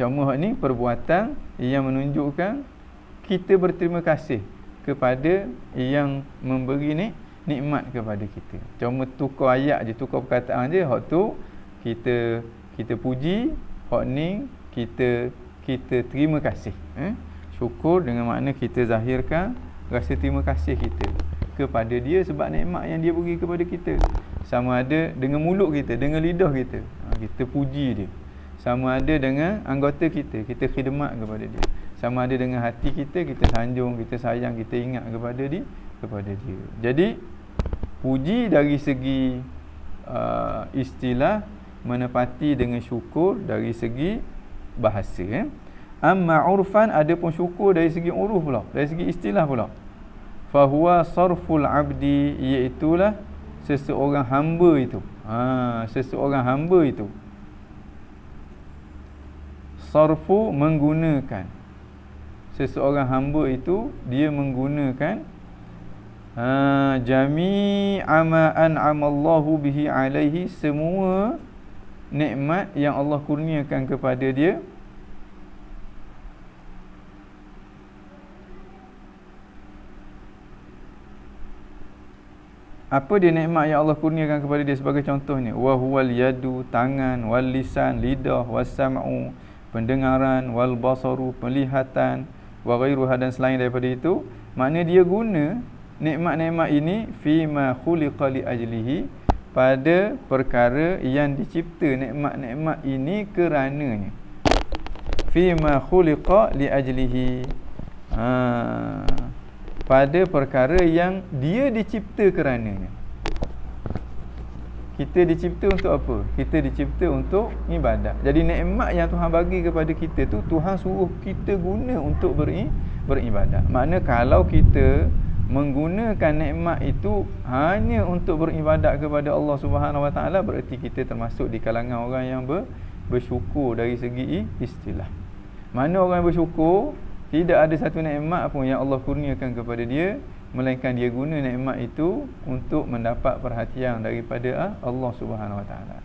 Contoh ni perbuatan yang menunjukkan kita berterima kasih kepada yang memberi nikmat kepada kita. Cuma tukar ayat je, tukar perkataan je, hak tu kita puji, hak ni kita terima kasih. Syukur dengan makna kita zahirkan rasa terima kasih kita kepada dia sebab nikmat yang dia beri kepada kita. Sama ada dengan mulut kita, dengan lidah kita, kita puji dia. Sama ada dengan anggota kita khidmat kepada dia. Sama ada dengan hati kita sanjung, kita sayang, kita ingat kepada dia. Jadi puji dari segi istilah menepati dengan syukur dari segi bahasa. Amma urfan, adapun syukur dari segi uruf pula, dari segi istilah pula. Fa huwa sarful abdi, iaitulah seseorang hamba itu. Seseorang hamba itu. Sarfu, menggunakan. Seseorang hamba itu dia menggunakan jami'a ma an'amallahu bihi alaihi, semua nikmat yang Allah kurniakan kepada dia. Apa dia nikmat yang Allah kurniakan kepada dia? Sebagai contohnya, wa huwal yadu, tangan, wal lisan, lidah, was sam'u, pendengaran, wal basaru, penglihatan, wa ghairuha, dan selain daripada itu. Makna dia guna nikmat-nikmat ini fima khuliqa li ajlihi, pada perkara yang dicipta nikmat-nikmat ini kerananya. Fima khuliqa li ajlihi, pada perkara yang dia dicipta kerananya. Kita dicipta untuk apa? Kita dicipta untuk ibadat. Jadi nikmat yang Tuhan bagi kepada kita tu, Tuhan suruh kita guna untuk beribadat. Makna kalau kita menggunakan nikmat itu hanya untuk beribadat kepada Allah Subhanahu Wa Taala, berarti kita termasuk di kalangan orang yang bersyukur dari segi istilah. Mana orang yang bersyukur, tidak ada satu nikmat pun yang Allah kurniakan kepada dia, melainkan dia guna nikmat itu untuk mendapat perhatian daripada Allah Subhanahu Wa Taala.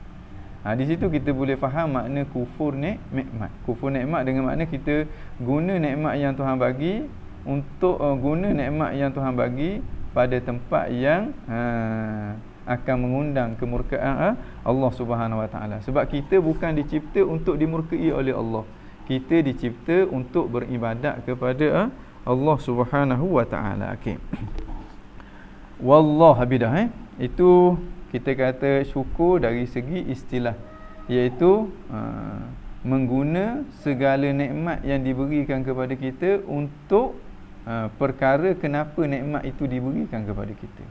Di situ kita boleh faham makna kufur nikmat. Kufur nikmat dengan makna kita guna nikmat yang Tuhan bagi untuk guna nikmat yang Tuhan bagi pada tempat yang akan mengundang kemurkaan Allah Subhanahu Wa Taala. Sebab kita bukan dicipta untuk dimurkai oleh Allah. Kita dicipta untuk beribadat kepada Allah Subhanahu Wa Taala. Okey. Wallah habidah. Itu kita kata syukur dari segi istilah, iaitu mengguna segala nikmat yang diberikan kepada kita untuk perkara kenapa nikmat itu diberikan kepada kita.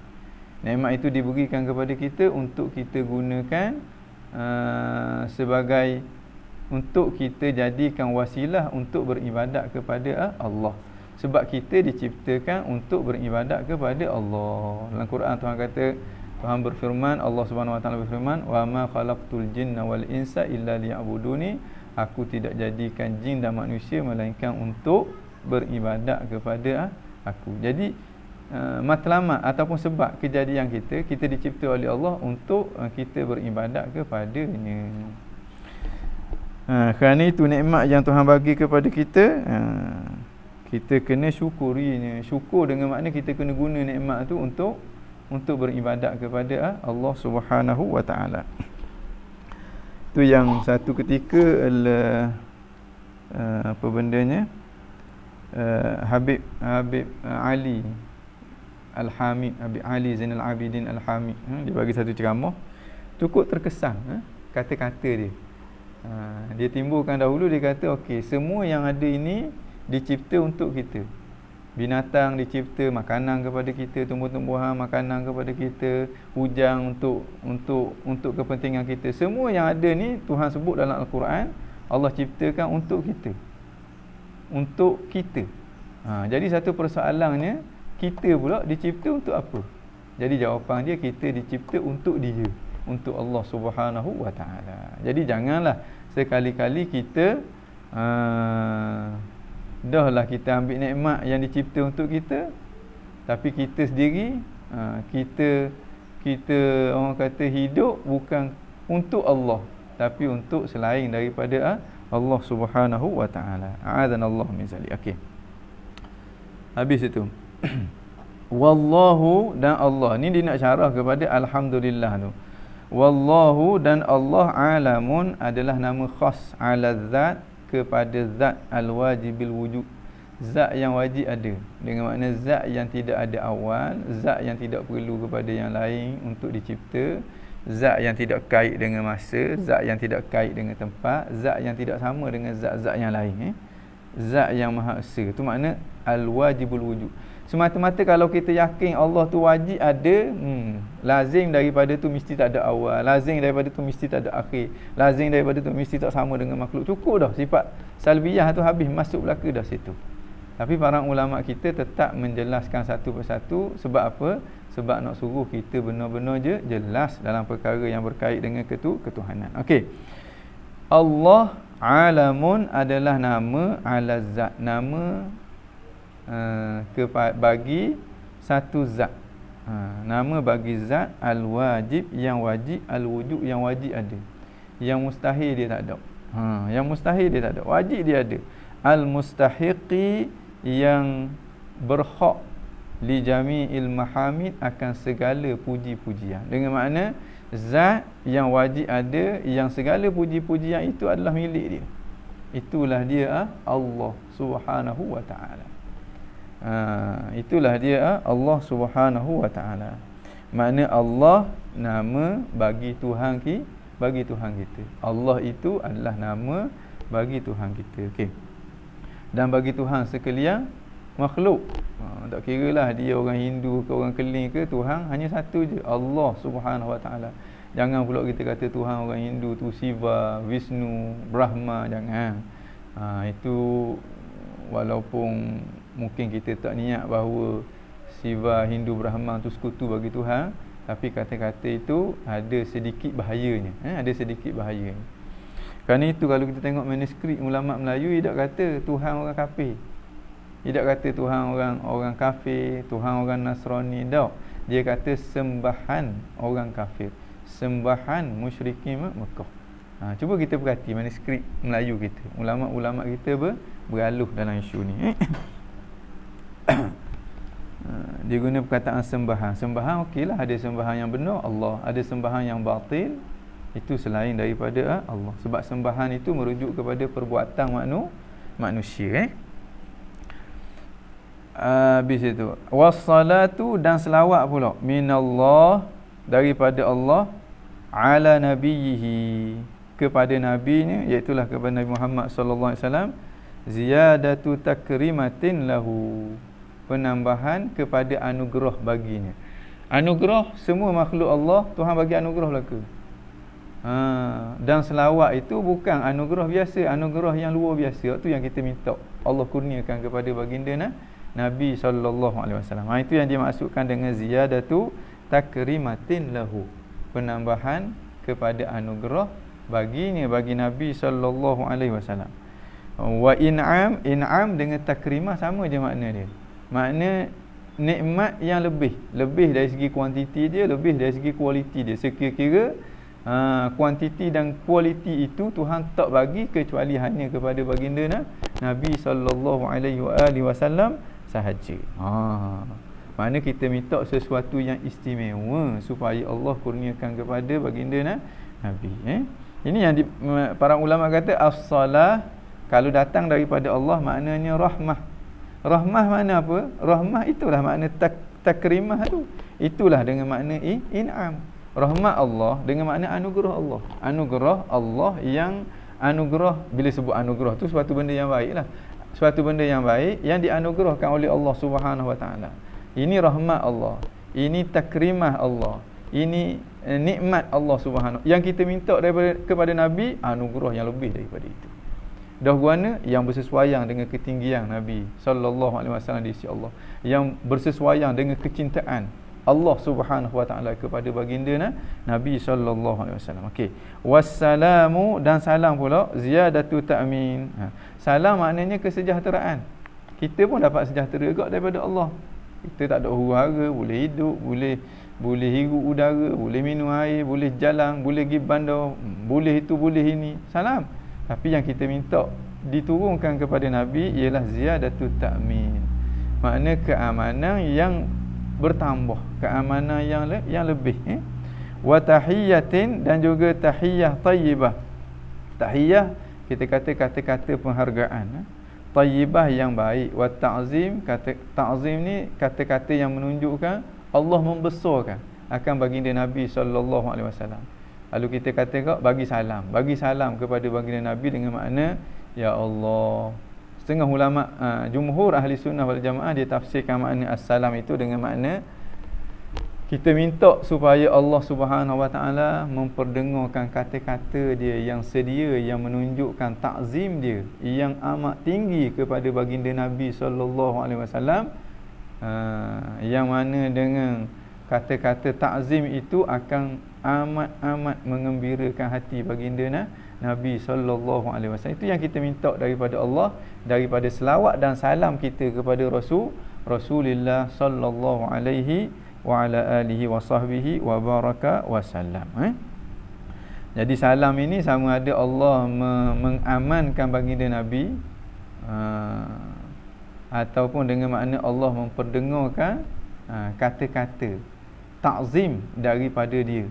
Nikmat itu diberikan kepada kita untuk kita gunakan sebagai, untuk kita jadikan wasilah untuk beribadat kepada Allah. Sebab kita diciptakan untuk beribadat kepada Allah. Dalam Quran Tuhan kata, Tuhan berfirman, Allah Subhanahu Wa Taala berfirman, wa ma khalaqtul jinna wal insa illa liya'buduni, aku tidak jadikan jin dan manusia melainkan untuk beribadat kepada aku. Jadi matlamat ataupun sebab kejadian kita dicipta oleh Allah untuk kita beribadat kepadanya. Kerana itu nikmat yang Tuhan bagi kepada kita, kita kena syukurinya. Syukur dengan makna kita kena guna nikmat tu untuk beribadat kepada Allah Subhanahu wa taala. Tu yang satu ketika apa bendanya, Habib Ali Al-Hamid, Habib Ali Zainal Abidin Al-Hamid, dia bagi satu ceramah, cukup terkesan kata-kata dia. Dia timbulkan dahulu, dia kata okey, semua yang ada ini dicipta untuk kita. Binatang dicipta makanan kepada kita, tumbuh-tumbuhan makanan kepada kita, hujan untuk kepentingan kita. Semua yang ada ni Tuhan sebut dalam Al-Quran, Allah ciptakan untuk kita. Untuk kita. Jadi satu persoalannya, kita pula dicipta untuk apa? Jadi jawapan dia, kita dicipta untuk dia, untuk Allah Subhanahu wa taala. Jadi janganlah sekali-kali kita dahlah kita ambil nikmat yang dicipta untuk kita, tapi kita sendiri kita orang kata hidup bukan untuk Allah, tapi untuk selain daripada Allah Subhanahu wa taala. A'adzanallahu min zalik. Okey. Habis itu. Wallahu, dan Allah ni dia nak syarah kepada alhamdulillah tu. Wallahu, dan Allah alamun adalah nama khas ala zat, kepada zat al-wajibil wujud, zat yang wajib ada, dengan makna zat yang tidak ada awal, zat yang tidak perlu kepada yang lain untuk dicipta, zat yang tidak kait dengan masa, zat yang tidak kait dengan tempat, zat yang tidak sama dengan zat-zat yang lain, zat yang maha esa. Itu makna al-wajibul wujud. Semata-mata kalau kita yakin Allah tu wajib ada, lazim daripada tu mesti tak ada awal, lazim daripada tu mesti tak ada akhir, lazim daripada tu mesti tak sama dengan makhluk. Cukup dah sifat salbiyah tu habis, masuk belaka dah situ. Tapi para ulama kita tetap menjelaskan satu persatu. Sebab apa? Sebab nak suruh kita benar-benar jelas dalam perkara yang berkait dengan ketuhanan. Okey. Allah alamun adalah nama ala zat, nama bagi satu zat, nama bagi zat al-wajib, yang wajib, al-wujud, yang wajib ada, yang mustahil dia tak ada. Yang mustahil dia tak ada, wajib dia ada. Al-mustahiqi, yang berhak li jami'il mahamid, akan segala puji-pujian. Dengan makna zat yang wajib ada, yang segala puji-pujian itu adalah milik dia. Itulah dia Allah Subhanahu wa taala. Itulah dia Allah Subhanahu wa taala. Makna Allah nama bagi Tuhan kita. Allah itu adalah nama bagi Tuhan kita. Okey. Dan bagi Tuhan sekalian makhluk. Tak kiralah dia orang Hindu ke orang Keling ke, Tuhan hanya satu je, Allah Subhanahu wa taala. Jangan pula kita kata Tuhan orang Hindu tu Shiva, Vishnu, Brahma, jangan. Itu walaupun mungkin kita tak niat bahawa Shiva, Hindu, Brahma tu sekutu bagi Tuhan, tapi kata-kata itu ada sedikit bahayanya. Ada sedikit bahayanya. Kerana itu kalau kita tengok manuskrip ulama Melayu, dia tak kata Tuhan orang kafir. Dia tak kata Tuhan orang kafir, Tuhan orang Nasrani, tak. Dia kata sembahan orang kafir, sembahan musyrikin Mekah. Cuba kita perhati manuskrip Melayu kita. Ulama-ulama kita beraluh dalam isu ni. Dia guna perkataan sembahan. Sembahan okeylah, ada sembahan yang benar Allah, ada sembahan yang batil, itu selain daripada Allah. Sebab sembahan itu merujuk kepada perbuatan manusia. Habis itu wassalatu, dan selawat pula minallah, daripada Allah, ala nabiyhi, kepada nabinya, iaitu kepada Nabi Muhammad sallallahu alaihi wasallam, ziyadatu takrimatin lahu, penambahan kepada anugerah baginya. Anugerah semua makhluk Allah, Tuhan bagi anugerah belaka. Dan selawat itu bukan anugerah biasa, anugerah yang luar biasa. Itu yang kita minta Allah kurniakan kepada baginda Nabi sallallahu alaihi wasallam. Itu yang dia maksudkan dengan ziyadatu takrimatin lahu, penambahan kepada anugerah baginya, bagi Nabi sallallahu alaihi wasallam. Wa in'am dengan takrimah sama je makna dia. Makna nikmat yang lebih dari segi kuantiti dia, lebih dari segi kualiti dia. Sekira-kira kuantiti dan kualiti itu Tuhan tak bagi kecuali hanya kepada baginda Nabi sallallahu alaihi wasallam sahaja. Mana kita minta sesuatu yang istimewa supaya Allah kurniakan kepada baginda Nabi. Ini yang para ulama kata as-salah kalau datang daripada Allah maknanya rahmah. Rahmah mana apa? Rahmah itulah makna takrimah tu. Itulah dengan makna in'am. Rahmat Allah dengan makna anugerah Allah. Anugerah Allah yang anugerah, bila sebut anugerah tu suatu benda yang baiklah. Suatu benda yang baik yang dianugerahkan oleh Allah Subhanahu Wa Taala. Ini rahmat Allah. Ini takrimah Allah. Ini nikmat Allah Subhanahu. Yang kita minta kepada Nabi, anugerah yang lebih daripada itu. Dah guana yang bersesuaian dengan ketinggian Nabi sallallahu alaihi wasallam di sisi Allah, yang bersesuaian dengan kecintaan Allah Subhanahu Wa Taala kepada baginda Nabi sallallahu alaihi wasallam. Okey. Wassalamu, dan salam pula ziyadatu ta'min. Salam maknanya kesejahteraan. Kita pun dapat sejahtera juga daripada Allah. Kita tak ada huru-hara, boleh hidup, boleh hirup udara, boleh minum air, boleh jalan, boleh pergi bandar, boleh itu, boleh ini. Salam. Tapi yang kita minta diturunkan kepada Nabi ialah ziyadatu ta'min. Makna keamanan yang bertambah, keamanan yang lebih. Wa tahiyyatin, dan juga tahiyyah tayyibah. Tahiyyah kita kata kata-kata penghargaan. Tayyibah yang baik. Wa ta'zim, kata ta'zim ni kata-kata yang menunjukkan Allah membesarkan akan baginda Nabi sallallahu alaihi wasallam. Lalu kita kata bagi salam kepada baginda Nabi dengan makna ya Allah. Setengah ulama jumhur ahli sunnah wal jamaah dia tafsirkan makna assalam itu dengan makna kita minta supaya Allah Subhanahu Wa Taala memperdengarkan kata-kata dia yang sedia, yang menunjukkan takzim dia yang amat tinggi kepada baginda Nabi sallallahu alaihi wasallam, yang mana dengan kata-kata takzim itu akan amat mengembirakan hati baginda Nabi sallallahu alaihi wasallam. Itu yang kita minta daripada Allah, daripada selawat dan salam kita kepada Rasulullah sallallahu alaihi wa ala alihi wa sahbihi wa baraka wasallam. Jadi salam ini sama ada Allah mengamankan baginda Nabi, ataupun dengan makna Allah memperdengarkan kata-kata takzim daripada dia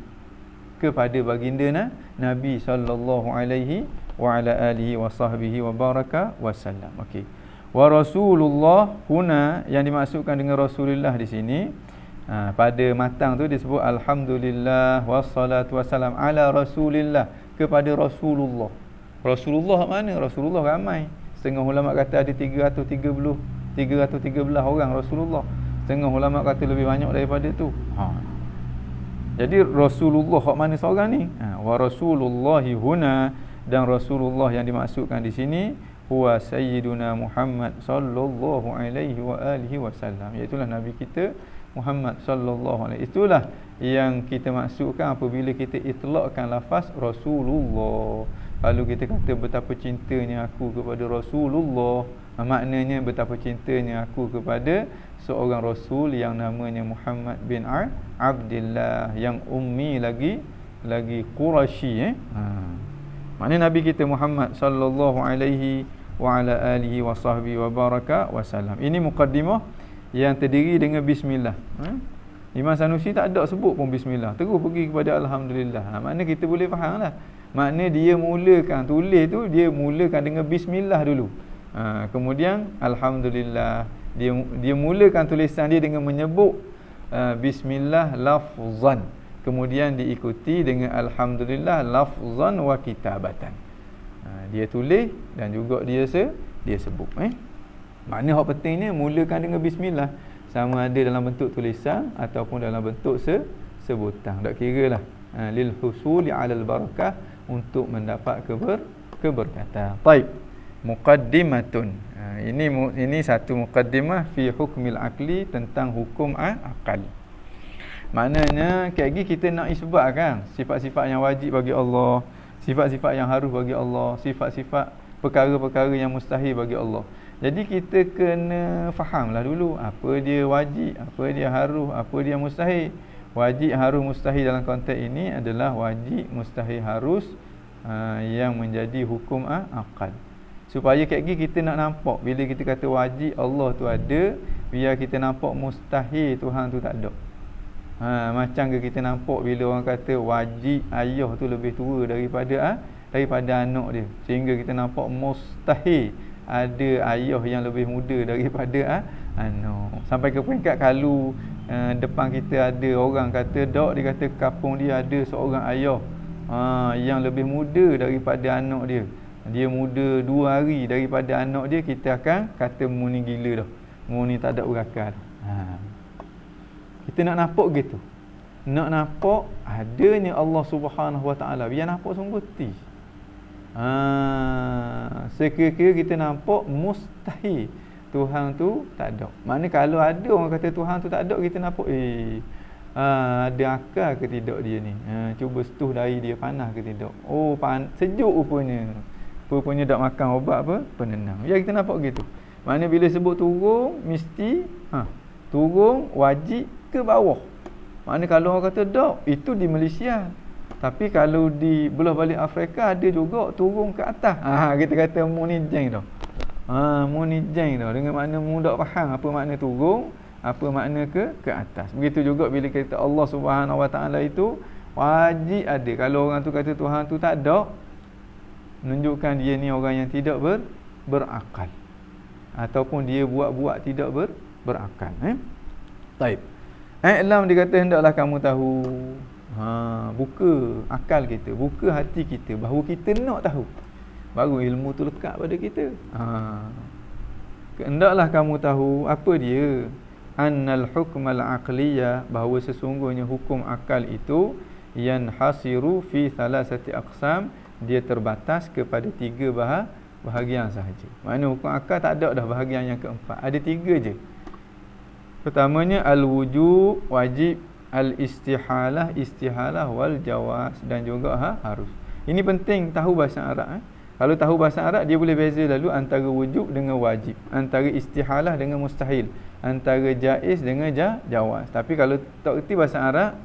kepada baginda Nabi sallallahu alaihi wa ala alihi wa sahbihi wa baraka wasallam. Okey. Wa Rasulullah huna, yang dimaksudkan dengan Rasulullah di sini pada matang tu disebut alhamdulillah wassalatu wassalam ala Rasulillah, kepada Rasulullah. Rasulullah mana? Rasulullah ramai. Setengah ulama kata ada 313 orang Rasulullah. Setengah ulama kata lebih banyak daripada tu. Jadi Rasulullah hak mana seorang ni? Wa Rasulullahi huna, dan Rasulullah yang dimaksudkan di sini huwa sayyiduna Muhammad sallallahu alaihi wa alihi wasallam, iaitu Nabi kita Muhammad sallallahu alaihi. Itulah yang kita maksudkan apabila kita itlaqkan lafaz Rasulullah. Kalau kita kata betapa cintanya aku kepada Rasulullah, maknanya betapa cintanya aku kepada seorang Rasul yang namanya Muhammad bin Abdullah, yang ummi lagi Quraisy. Maknanya Nabi kita Muhammad sallallahu alaihi wa ala alihi wa sahbihi wa baraka wasallam. Ini mukaddimah yang terdiri dengan bismillah. Imam Sanusi tak ada sebut pun bismillah, terus pergi kepada alhamdulillah. Maknanya kita boleh fahamlah. Maknanya dia mulakan tulis tu, dia mulakan dengan bismillah dulu. Kemudian alhamdulillah, dia mulakan tulisan dia dengan menyebut bismillah lafzan, kemudian diikuti dengan alhamdulillah lafzan wa kitabatan. Dia tulis dan juga dia sebut. Makna hak pentingnya mulakan dengan bismillah, sama ada dalam bentuk tulisan ataupun dalam bentuk sebutan. Tak kiralah, lil husuli alal barakah, untuk mendapat keberkatan. Baik. Muqaddimatun. Ini satu muqaddimah fi hukmil aqli, tentang hukum akal. Maknanya lagi kita nak isbatkan sifat-sifat yang wajib bagi Allah, sifat-sifat yang harus bagi Allah, sifat-sifat perkara-perkara yang mustahil bagi Allah. Jadi kita kena fahamlah dulu apa dia wajib, apa dia harus, apa dia mustahil. Wajib, harus, mustahil dalam konteks ini adalah wajib, mustahil, harus yang menjadi hukum akal. Supaya kat gini kita nak nampak bila kita kata wajib Allah tu ada, biar kita nampak mustahil Tuhan tu tak ada. Macam ke kita nampak bila orang kata wajib ayah tu lebih tua daripada anak dia, sehingga kita nampak mustahil ada ayah yang lebih muda daripada anak. Sampai ke peringkat kalau depan kita ada orang kata dak, dia kata kampung dia ada seorang ayah yang lebih muda daripada anak dia. Dia muda 2 hari daripada anak dia, kita akan kata mu ni gila dah. Mu ni tak ada urakal. Kita nak nampak gitu. Nak nampak adanya Allah Subhanahu Wa Taala, biar nampak sungguh ti. Sekira-kira kita nampak mustahil Tuhan tu tak ada. Maknanya kalau ada orang kata Tuhan tu tak ada, kita nampak ada akal ke tidak dia ni. Cuba setuh dari dia panas ke tidak. Oh, sejuk rupanya. Rupanya tak makan ubat apa? Penenang. Ya, kita nampak gitu. Maknanya bila sebut turun, mesti turun wajib ke bawah. Maknanya kalau orang kata tak, itu di Malaysia. Tapi kalau di belah balik Afrika ada juga turun ke atas. Kita kata mu ni jeng dah. Mu ni jeng dah. Dengan makna mu tak faham apa makna turun, apa makna ke atas. Begitu juga bila kita Allah Subhanahu Wa Taala itu wajib ada. Kalau orang tu kata Tuhan tu tak ada, menunjukkan dia ni orang yang tidak berakal, ataupun dia buat-buat tidak berakal. Taib. Alam dia kata hendaklah kamu tahu, buka akal kita, buka hati kita, bahawa kita nak tahu, baru ilmu tu lekat pada kita. Hendaklah kamu tahu apa dia, annal hukmal aqliyah, bahawa sesungguhnya hukum akal itu yanhasiru fi thalathati aqsam, dia terbatas kepada 3 bahagian sahaja. Maknanya hukum akal tak ada dah bahagian yang keempat, ada 3 je. Pertamanya al-wujub, wajib, al-istihalah, istihalah, wal jawaz, dan juga harus. Ini penting tahu bahasa Arab. Kalau tahu bahasa Arab, dia boleh beza lalu antara wujub dengan wajib, antara istihalah dengan mustahil, antara jaiz dengan jawaz. Tapi kalau tak erti bahasa Arab,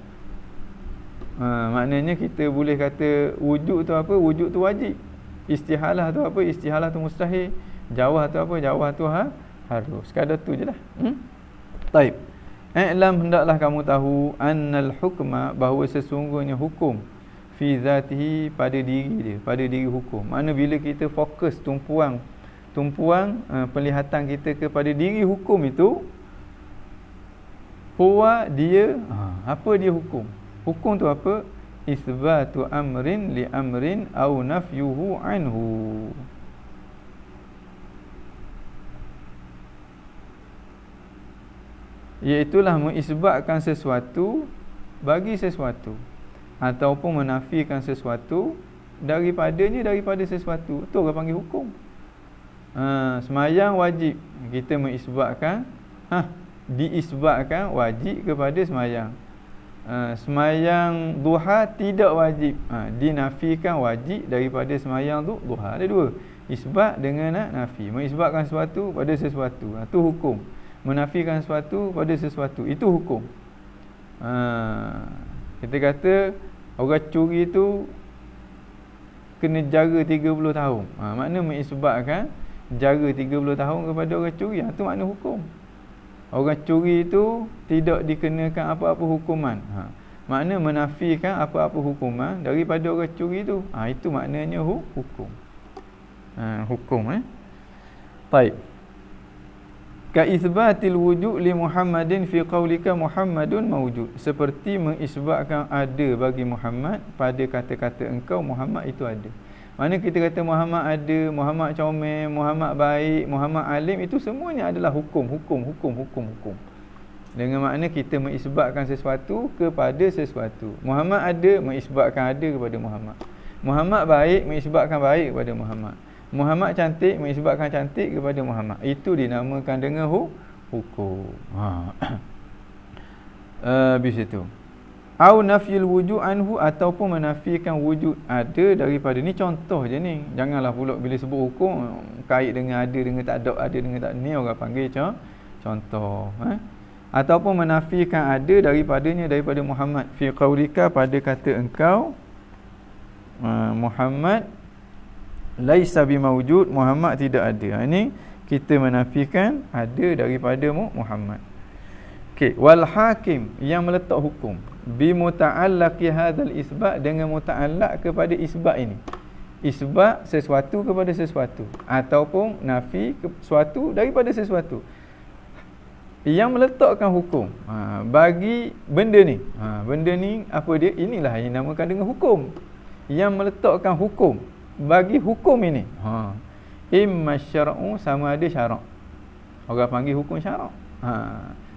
maknanya kita boleh kata wujud tu apa? Wujud tu wajib. Istihalah tu apa? Istihalah tu mustahil. Jawaz tu apa? Jawaz tu harus. Sekadar tu je lah. Taib. I'lam, hendaklah kamu tahu, annal hukma, bahawa sesungguhnya hukum, fi zatihi, pada diri dia, pada diri hukum. Mana bila kita fokus tumpuan penglihatan kita kepada diri hukum itu, huwa dia, apa dia hukum? Hukum tu apa? Isbatu amrin li amrin au nafyuhu anhu. Iaitulah mengisbatkan sesuatu bagi sesuatu, ataupun menafikan sesuatu daripada sesuatu. Itu orang panggil hukum. Semayang wajib, kita mengisbatkan, diisbatkan wajib kepada semayang. Semayang duha tidak wajib, dinafikan wajib daripada semayang duha. Ada 2, isbat dengan nafi. Mengisbatkan sesuatu pada sesuatu, itu hukum. Menafikan sesuatu pada sesuatu, itu hukum. Kita kata orang curi itu kena jara 30 tahun. Makna mengisbatkan jara 30 tahun kepada orang curi, itu makna hukum. Orang curi itu tidak dikenakan apa-apa hukuman. Makna menafikan apa-apa hukuman daripada orang curi itu. Itu maknanya hukum. Hukum. Baik. Ka isbatil wujud li Muhammadin fi qaulika Muhammadun mawjud. Seperti mengisbatkan ada bagi Muhammad pada kata-kata engkau Muhammad itu ada. Mana kita kata Muhammad ada, Muhammad comel, Muhammad baik, Muhammad alim, itu semuanya adalah hukum. Dengan makna kita mengisbatkan sesuatu kepada sesuatu. Muhammad ada, mengisbatkan ada kepada Muhammad. Muhammad baik, mengisbatkan baik kepada Muhammad. Muhammad cantik, mengisbatkan cantik kepada Muhammad. Itu dinamakan dengan hukum. Habis itu. Au nafyil wujud anhu, ataupun menafikan wujud ada daripada. Ni contoh je ni. Janganlah pula bila sebut hukum kait dengan ada dengan tak ada, ada dengan tak ada, ni orang panggil contoh. Ataupun menafikan ada daripadanya, daripada Muhammad. Fi qaulika, pada kata engkau, Muhammad laisa bimaujud, Muhammad tidak ada. Ini kita menafikan ada daripada Muhammad. Okey, wal hakim, yang meletak hukum, bi muta'allaqi hadzal isbat, dengan muta'allaq kepada isbat ini. Isbat sesuatu kepada sesuatu, ataupun nafi sesuatu daripada sesuatu. Yang meletakkan hukum bagi benda ni. Benda ni apa dia? Inilah yang dinamakan dengan hukum. Yang meletakkan hukum bagi hukum ini. Imma syar'u, sama ada syarak. Orang panggil hukum syarak.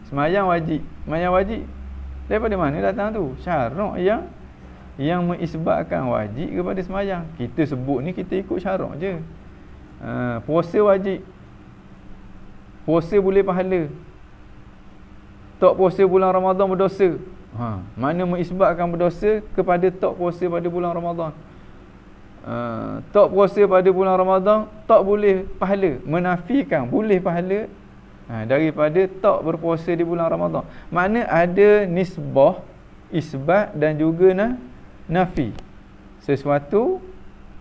Semayang wajib. Semayang wajib daripada mana datang tu? Syarak yang mengisbatkan wajib kepada semayang. Kita sebut ni kita ikut syarak je. Puasa wajib. Puasa boleh pahala. Tak puasa bulan Ramadan berdosa. Mana mengisbatkan berdosa kepada tak puasa pada bulan Ramadan. Tak puasa pada bulan Ramadan tak boleh pahala, menafikan boleh pahala daripada tak berpuasa di bulan Ramadan. Makna ada nisbah, isbat dan juga nafi. Sesuatu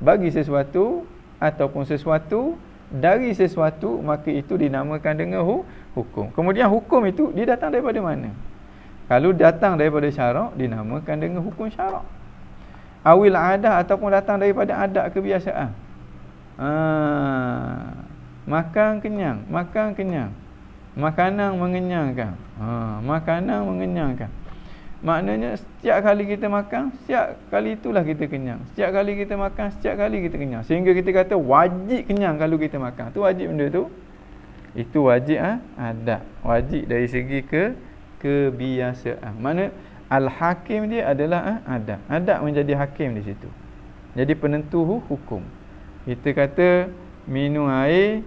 bagi sesuatu ataupun sesuatu dari sesuatu, maka itu dinamakan dengan hukum. Kemudian hukum itu dia datang daripada mana? Kalau datang daripada syarak, dinamakan dengan hukum syarak. Awil adah, ataupun datang daripada adat kebiasaan. Makan kenyang, makan kenyang. Makanan mengenyangkan. Makanan mengenyangkan. Maknanya setiap kali kita makan, setiap kali itulah kita kenyang. Setiap kali kita makan, setiap kali kita kenyang. Sehingga kita kata wajib kenyang kalau kita makan. Tu wajib benda tu. Itu wajib adat. Wajib dari segi kebiasaan. Mana al-hakim dia adalah adat. Adat menjadi hakim di situ. Jadi penentu hukum. Kita kata minum air,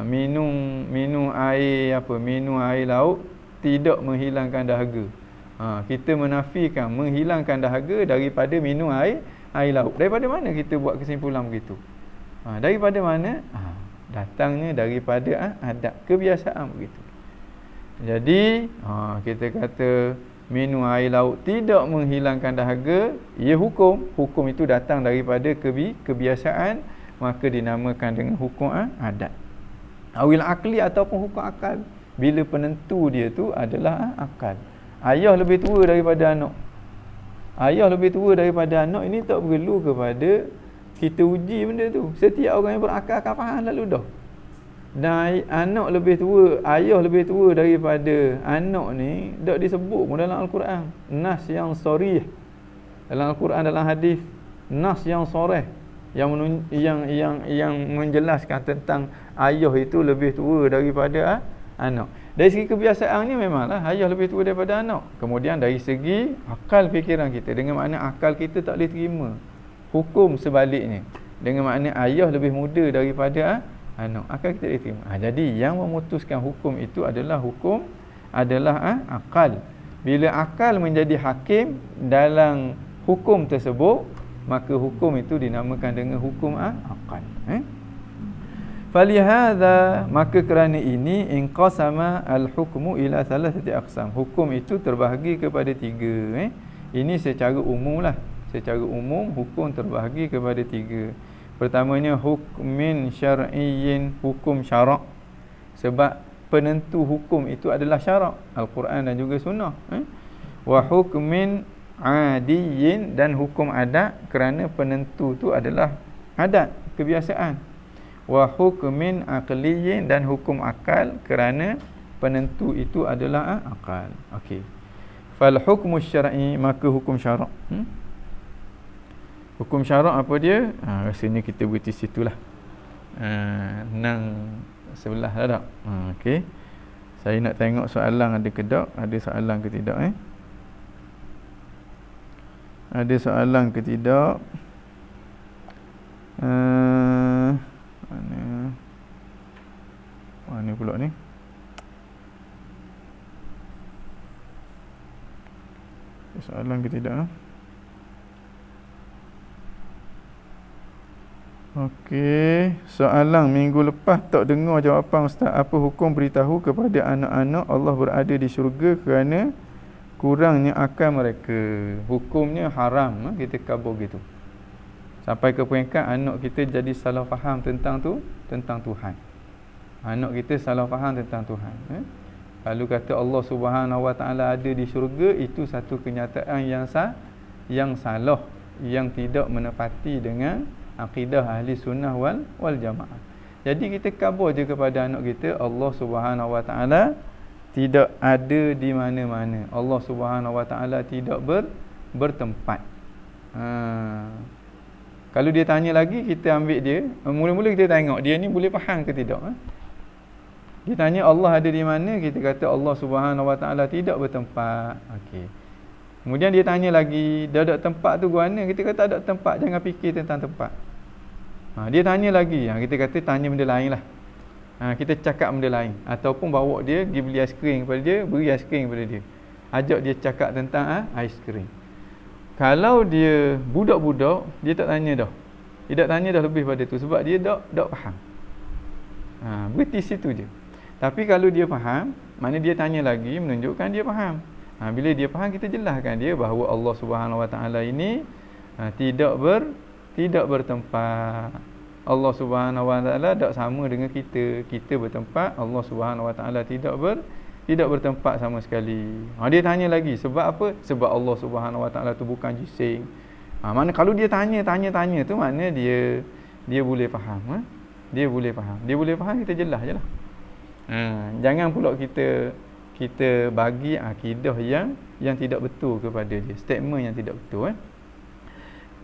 minum air laut tidak menghilangkan dahaga. Kita menafikan menghilangkan dahaga daripada minum air laut. Daripada mana kita buat kesimpulan begitu? Daripada mana? Datangnya daripada adat kebiasaan begitu. Jadi kita kata minum air laut tidak menghilangkan dahaga, ia hukum. Hukum itu datang daripada kebiasaan, maka dinamakan dengan hukum adat. Awil akli, ataupun hukum akal. Bila penentu dia tu adalah akal. Ayah lebih tua daripada anak. Ayah lebih tua daripada anak, ini tak perlu kepada kita uji benda tu. Setiap orang yang berakal akan faham lalu dah. Dan anak lebih tua, ayah lebih tua daripada anak ni tak disebut pun dalam Al-Quran. Nas yang sharih dalam Al-Quran, dalam hadis, nas yang sharih yang menjelaskan tentang ayah itu lebih tua daripada anak. Dari segi kebiasaannya memanglah ayah lebih tua daripada anak. Kemudian dari segi akal fikiran kita, dengan makna akal kita tak boleh terima hukum sebaliknya, dengan makna ayah lebih muda daripada anak, akal kita boleh terima. Jadi yang memutuskan hukum itu adalah akal. Bila akal menjadi hakim dalam hukum tersebut, maka hukum itu dinamakan dengan hukum akal. Falihadza, maka kerana ini, inqasama al-hukmu ila thalathati aqsam. Hukum itu terbahagi kepada 3. Ini secara umum lah. Secara umum hukum terbahagi kepada 3. Pertamanya hukmin syar'iyyin, hukum syarak. Sebab penentu hukum itu adalah syarak, Al-Quran dan juga sunnah. Wa hukmin adiyyin, dan hukum adat, kerana penentu itu adalah adat, kebiasaan. Wa hukmin aqliyyin, dan hukum akal, kerana penentu itu adalah akal. Okey. Fal hukmu syar'i, maka hukum syarak. Hukum syarak apa dia? Rasanya kita berhenti situlah. Nang sebelah dah tak? Okey. Saya nak tengok soalan ada ke tak? Ada soalan ke tidak Ada soalan ke tidak? Mana pula ni? Ada soalan ke tidak? Okey, soalan minggu lepas tak dengar jawapan ustaz. Apa hukum beritahu kepada anak-anak Allah berada di syurga kerana kurangnya akal mereka? Hukumnya haram kita kabur gitu. Sampai ke peringkat anak kita jadi salah faham tentang Tuhan. Anak kita salah faham tentang Tuhan. Lalu kata Allah Subhanahu Wa Taala ada di syurga, itu satu kenyataan yang salah, yang tidak menepati dengan akidah ahli sunnah wal jamaah. Jadi kita khabar je kepada anak kita Allah Subhanahu Wa Taala tidak ada di mana-mana. Allah Subhanahu Wa Taala tidak bertempat. Kalau dia tanya lagi, kita ambil dia, mula-mula kita tengok dia ni boleh faham ke tidak. Dia tanya Allah ada di mana, kita kata Allah Subhanahu Wa Taala tidak bertempat. Okey. Kemudian dia tanya lagi, dah ada tempat tu mana? Kita kata ada tempat, jangan fikir tentang tempat. Dia tanya lagi, kita kata tanya benda lain lah. Kita cakap benda lain. Ataupun bawa dia, pergi beli aiskrim kepada dia, beri aiskrim kepada dia. Ajak dia cakap tentang aiskrim. Kalau dia budak-budak, dia tak tanya dah. Dia tak tanya dah lebih pada tu, sebab dia tak faham. Berhenti situ je. Tapi kalau dia faham, mana dia tanya lagi, menunjukkan dia faham. Bila dia faham, kita jelaskan dia bahawa Allah Subhanahu Wa Taala ini tidak bertempat. Allah Subhanahu Wa Taala tak sama dengan kita. Kita bertempat, Allah Subhanahu Wa Taala tidak bertempat sama sekali. Dia tanya lagi, sebab apa? Sebab Allah Subhanahu Wa Taala tu bukan jisim. Mana kalau dia tanya tu, makna dia boleh faham. Dia boleh faham, kita jelas je lah. Jangan pula kita bagi akidah yang tidak betul kepada dia, statement yang tidak betul.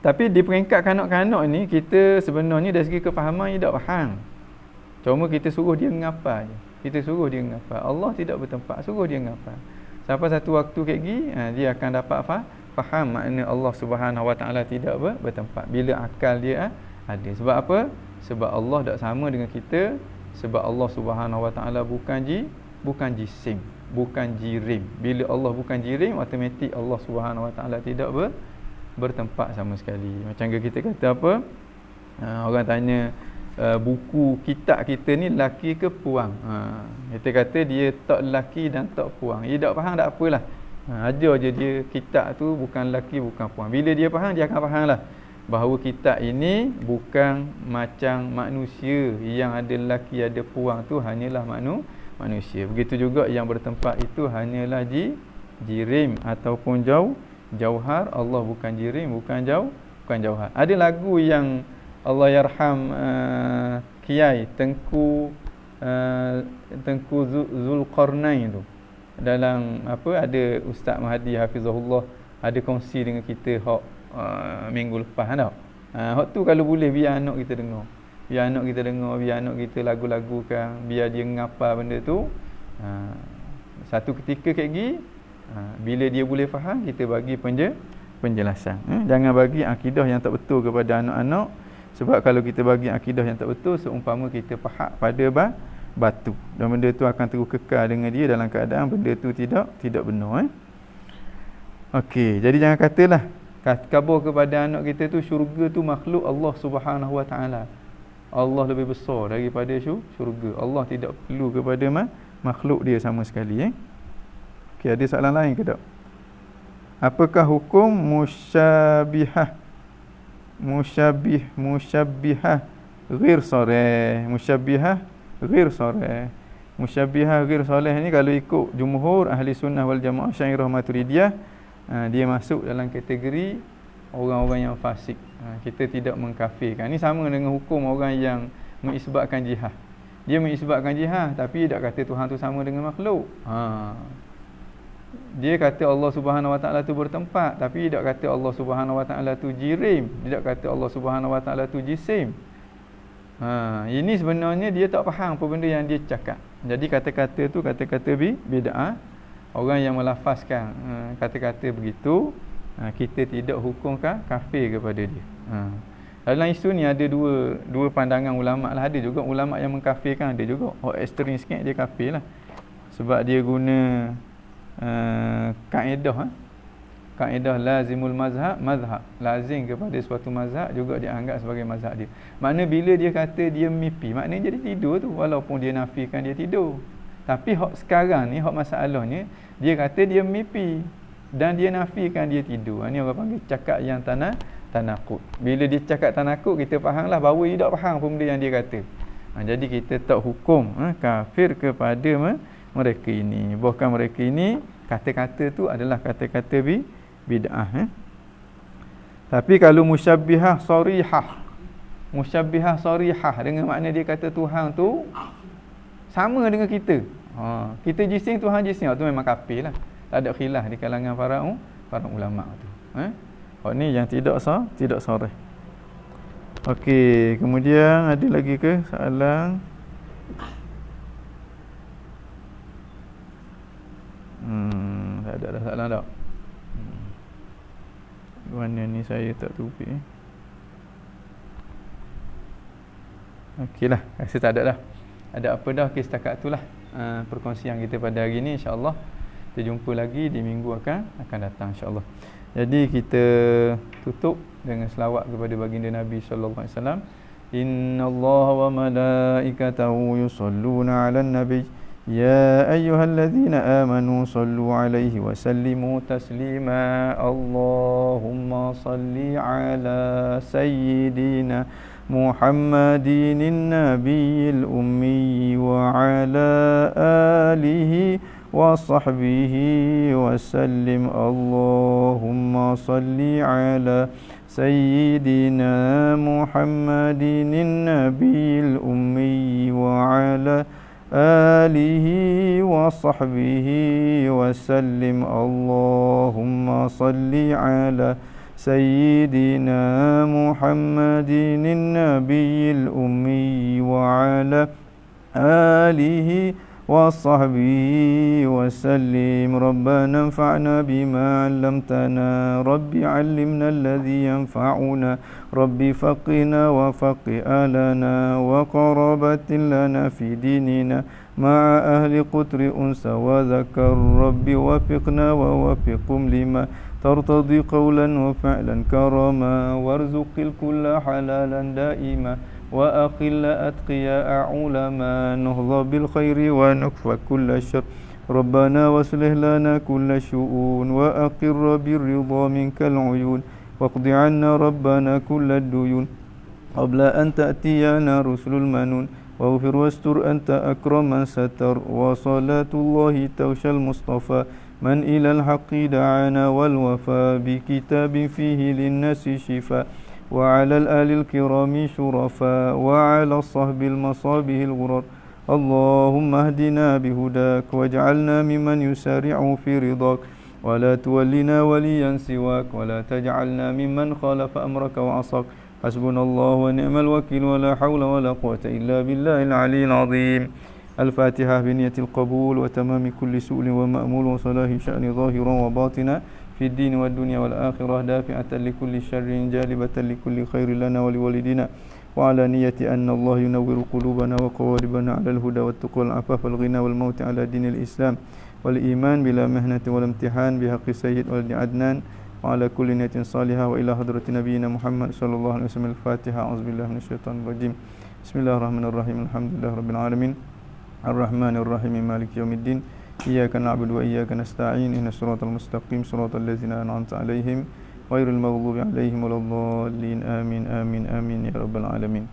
Tapi di peringkat kanak-kanak ni, kita sebenarnya dari segi kefahaman dia tak faham. Cuma kita suruh dia ngapa je. Allah tidak bertempat, suruh dia ngapa. Sampai satu waktu kayak gini, dia akan dapat faham makna Allah Subhanahu Wa Taala tidak bertempat bila akal dia ada. Sebab apa? Sebab Allah tak sama dengan kita. Sebab Allah Subhanahu Wa Taala bukan jisim, bukan jirim. Bila Allah bukan jirim, automatik Allah Subhanahu Wa Taala tidak bertempat sama sekali. Macam kita kata apa? Orang tanya buku kitab kita ni laki ke puang. Kita kata dia tak laki dan tak puang. Dia tak faham tak apalah. Ajar je dia kitab tu bukan laki bukan puang. Bila dia faham, dia akan fahamlah bahawa kitab ini bukan macam manusia yang ada laki ada puang tu hanyalah manusia. Begitu juga yang bertempat itu hanyalah jirim ataupun jauhar. Allah bukan jirim, bukan jauhar. Ada lagu yang Allah yarham Kiai Tengku Zulqarnain tu. Dalam ada Ustaz Mahdi Hafizahullah ada kongsi dengan kita minggu lepas tau. Hak tu kalau boleh biar anak kita dengar. Biar anak kita lagu-lagukan, biar dia ngapa benda tu. Satu ketika kayak gini, bila dia boleh faham, kita bagi penjelasan. Jangan bagi akidah yang tak betul kepada anak-anak. Sebab kalau kita bagi akidah yang tak betul, seumpama kita pahak pada batu. Dan benda tu akan terus kekal dengan dia dalam keadaan benda tu tidak benar. Okey, jadi jangan katalah khabar kepada anak kita tu syurga tu makhluk Allah Subhanahu Wa Taala. Allah lebih besar daripada syurga. Allah tidak perlu kepada makhluk dia sama sekali. Okey, ada soalan lain ke tak? Apakah hukum musyabbihah ghair sarih? Musyabbihah ghair sarih ni kalau ikut jumhur ahli sunnah wal jamaah Syairah Maturidiyah, dia masuk dalam kategori orang-orang yang fasik. Kita tidak mengkafirkan. Ini sama dengan hukum orang yang mengisbatkan jihad. Dia mengisbatkan jihad tapi tak kata Tuhan tu sama dengan makhluk. Dia kata Allah Subhanahu Wa Taala tu bertempat tapi tak kata Allah Subhanahu Wa Taala tu jirim. Dia tak kata Allah Subhanahu Wa Taala tu jisim. Ini sebenarnya dia tak faham apa benda yang dia cakap. Jadi kata-kata tu kata-kata bid'ah. Orang yang melafazkan kata-kata begitu, kita tidak hukumkan kafir kepada dia. Dalam isu ni ada dua pandangan ulama lah. Ada juga ulama yang mengkafirkan, ada juga ekstrim sikit dia kafir lah. Sebab dia guna kaedah kaedah lazimul mazhab lazim kepada suatu mazhab juga dianggap sebagai mazhab dia. Makna bila dia kata dia mimpi, maknanya dia tidur tu, walaupun dia nafikan dia tidur. Tapi hak sekarang ni, hak masalahnya, dia kata dia mimpi dan dia nafikan dia tidur. Ini orang panggil cakap yang tanakut. Bila dia cakap tanakut, kita fahamlah bahawa dia tak faham pun benda yang dia kata. Jadi kita tak hukum kafir kepada mereka ini. Bahkan mereka ini kata-kata tu adalah kata-kata bid'ah. Tapi kalau musyabbihah sarihah dengan makna dia kata Tuhan tu sama dengan kita. Kita jisim, Tuhan jisim, tu memang kafir lah. Tak ada khilaf di kalangan para ulama tu. Ni yang tidak sahih. Okey, kemudian ada lagi ke soalan? Tak ada dah soalan tak? Mana ni saya tak tupi. Okeylah, rasa tak ada dah. Ada apa dah, okey setakat itulah perkongsian kita pada hari ni, insya-Allah. Kita jumpa lagi di minggu akan datang, insya-Allah. Jadi kita tutup dengan selawat kepada baginda Nabi sallallahu alaihi wasallam. Innallaha wa malaikatahu yusalluna 'alan nabi ya ayyuhalladzina amanu sallu 'alaihi wa sallimu taslima. Allahumma salli 'ala sayyidina Muhammadin nabiyil ummi wa 'ala alihi wa sahbihi wa sallim. Allahumma salli ala sayyidina Muhammadin nabiyil ummi wa ala alihi wa sahbihi wa sallim. Allahumma salli ala sayyidina Muhammadin nabiyil ummi wa ala alihi وصحبه وسلم. ربنا انفعنا بما علمتنا رب علمنا الذي ينفعنا رب فقنا وفقه أهلنا وقرابة لنا في ديننا مع أهل قطر أنثى وذكر رب وفقنا ووفقهم لما ترتضي قولا وفعلا كرما وارزق الكل حلالا دائما وأقل أتقياء علما نهضى بالخير ونكفى كل شر. ربنا واصلح لنا كل شؤون وأقر بالرضا منك العيون واقض عنا ربنا كل الديون قبل أن تأتينا رسل المنون واغفر واستر أنت أكرم من ستر. وصلاة الله توشى المصطفى من إلى الحق دعانا والوفاء بكتاب فيه للناس شفاء وعلى الآل الكرام شرفاء وعلى الصحب المصابه الغرر. اللهم اهدنا بهداك واجعلنا ممن يسارع في رضاك ولا تولنا وليا سواك ولا تجعلنا ممن خالف أمرك وعصاك. حسبنا الله ونعم الوكيل ولا حول ولا قوة إلا بالله العلي العظيم. الفاتحة بنية القبول وتمام كل سؤل ومأمول وصلاح شأن ظاهرا وباطنا في الدين والدنيا والآخرة دافعة لكل شر جالبة لكل خير لنا ولوالدنا وعلى نية أن الله ينور قلوبنا وقواربنا على الهدى والتقوى والعفاف والغنى والموت على دين الإسلام والإيمان بلا مهنة ولا امتحان بحق سيد ولد عدنان وعلى كل نية صالحة وإلى حضرة نبينا محمد صلى الله عليه وسلم. الفاتحة. أعوذ بالله من الشيطان الرجيم. بسم الله الرحمن الرحيم. الحمد لله رب العالمين الرحمن الرحيم مالك يوم الدين إياك نعبد وإياك نستعين إن الصراط المستقيم صراط الذين أنعمت عليهم غير المغضوب عليهم ولا الضالين آمين آمين آمين يا رب العالمين.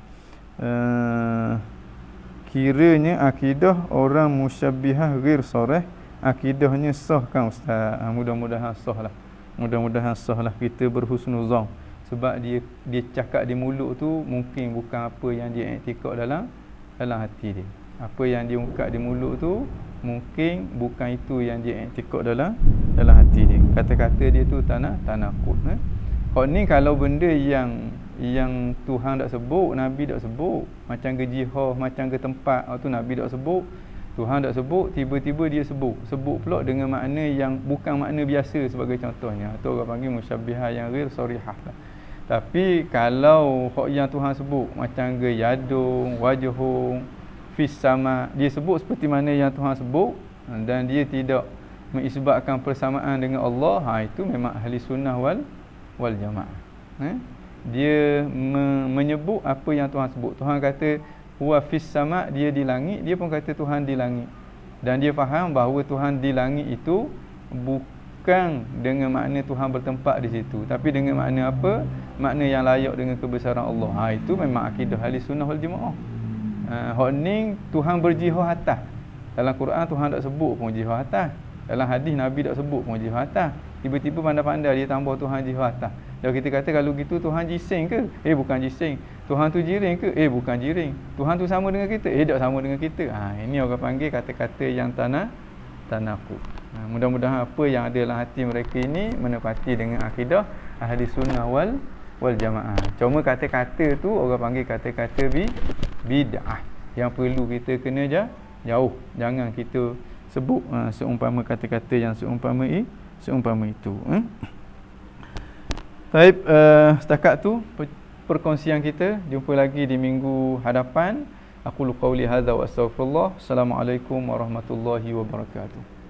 Kiranya akidah orang musyabbihah ghair sharih, akidahnya sah kan ustaz? Mudah-mudahan sah lah. Mudah-mudahan sah lah, kita berhusnuzan. Sebab dia cakap di mulut tu mungkin bukan apa yang dia i'tikad dalam hati dia. Apa yang dia ungkap di mulut tu mungkin bukan itu yang dia i'tikad dalam hati dia. Kata-kata dia tu tanakut. Hak ni kalau benda yang Tuhan tak sebut, Nabi tak sebut, macam ke jihad, macam ke tempat, tu Nabi tak sebut, Tuhan tak sebut, tiba-tiba dia sebut pula dengan makna yang bukan makna biasa sebagai contohnya. Tu orang panggil musyabbihah yang ghair sharihah lah. Tapi kalau hak yang Tuhan sebut macam ke yadung, wajhung, fis sama, dia sebut seperti mana yang Tuhan sebut dan dia tidak mengisbatkan persamaan dengan Allah, itu memang ahli sunnah wal jamaah. Dia menyebut apa yang Tuhan sebut. Tuhan kata huwa fis sama', dia di langit, dia pun kata Tuhan di langit. Dan dia faham bahawa Tuhan di langit itu bukan dengan makna Tuhan bertempat di situ, tapi dengan makna apa? Makna yang layak dengan kebesaran Allah. Itu memang akidah ahli sunnah wal jamaah. Hak ni Tuhan berjihad atas. Dalam Quran Tuhan tak sebut pun jihad atas. Dalam hadis Nabi tak sebut pun jihad atas. Tiba-tiba pandai-pandai dia tambah Tuhan jihad atas. Kalau kita kata kalau gitu Tuhan jising ke? Bukan jising. Tuhan tu jiring ke? Bukan jiring. Tuhan tu sama dengan kita? Tak sama dengan kita. Ini orang panggil kata-kata yang tanaqud. Mudah-mudahan apa yang ada dalam hati mereka ini menepati dengan akidah ahli sunnah wal jamaah. Cuma kata-kata tu orang panggil kata-kata bid'ah yang perlu kita kena jauh. Jangan kita sebut seumpama kata-kata yang seumpama itu. Baik, setakat tu perkongsian kita. Jumpa lagi di minggu hadapan. Aku qauli hadza wa astaghfirullah. Assalamualaikum warahmatullahi wabarakatuh.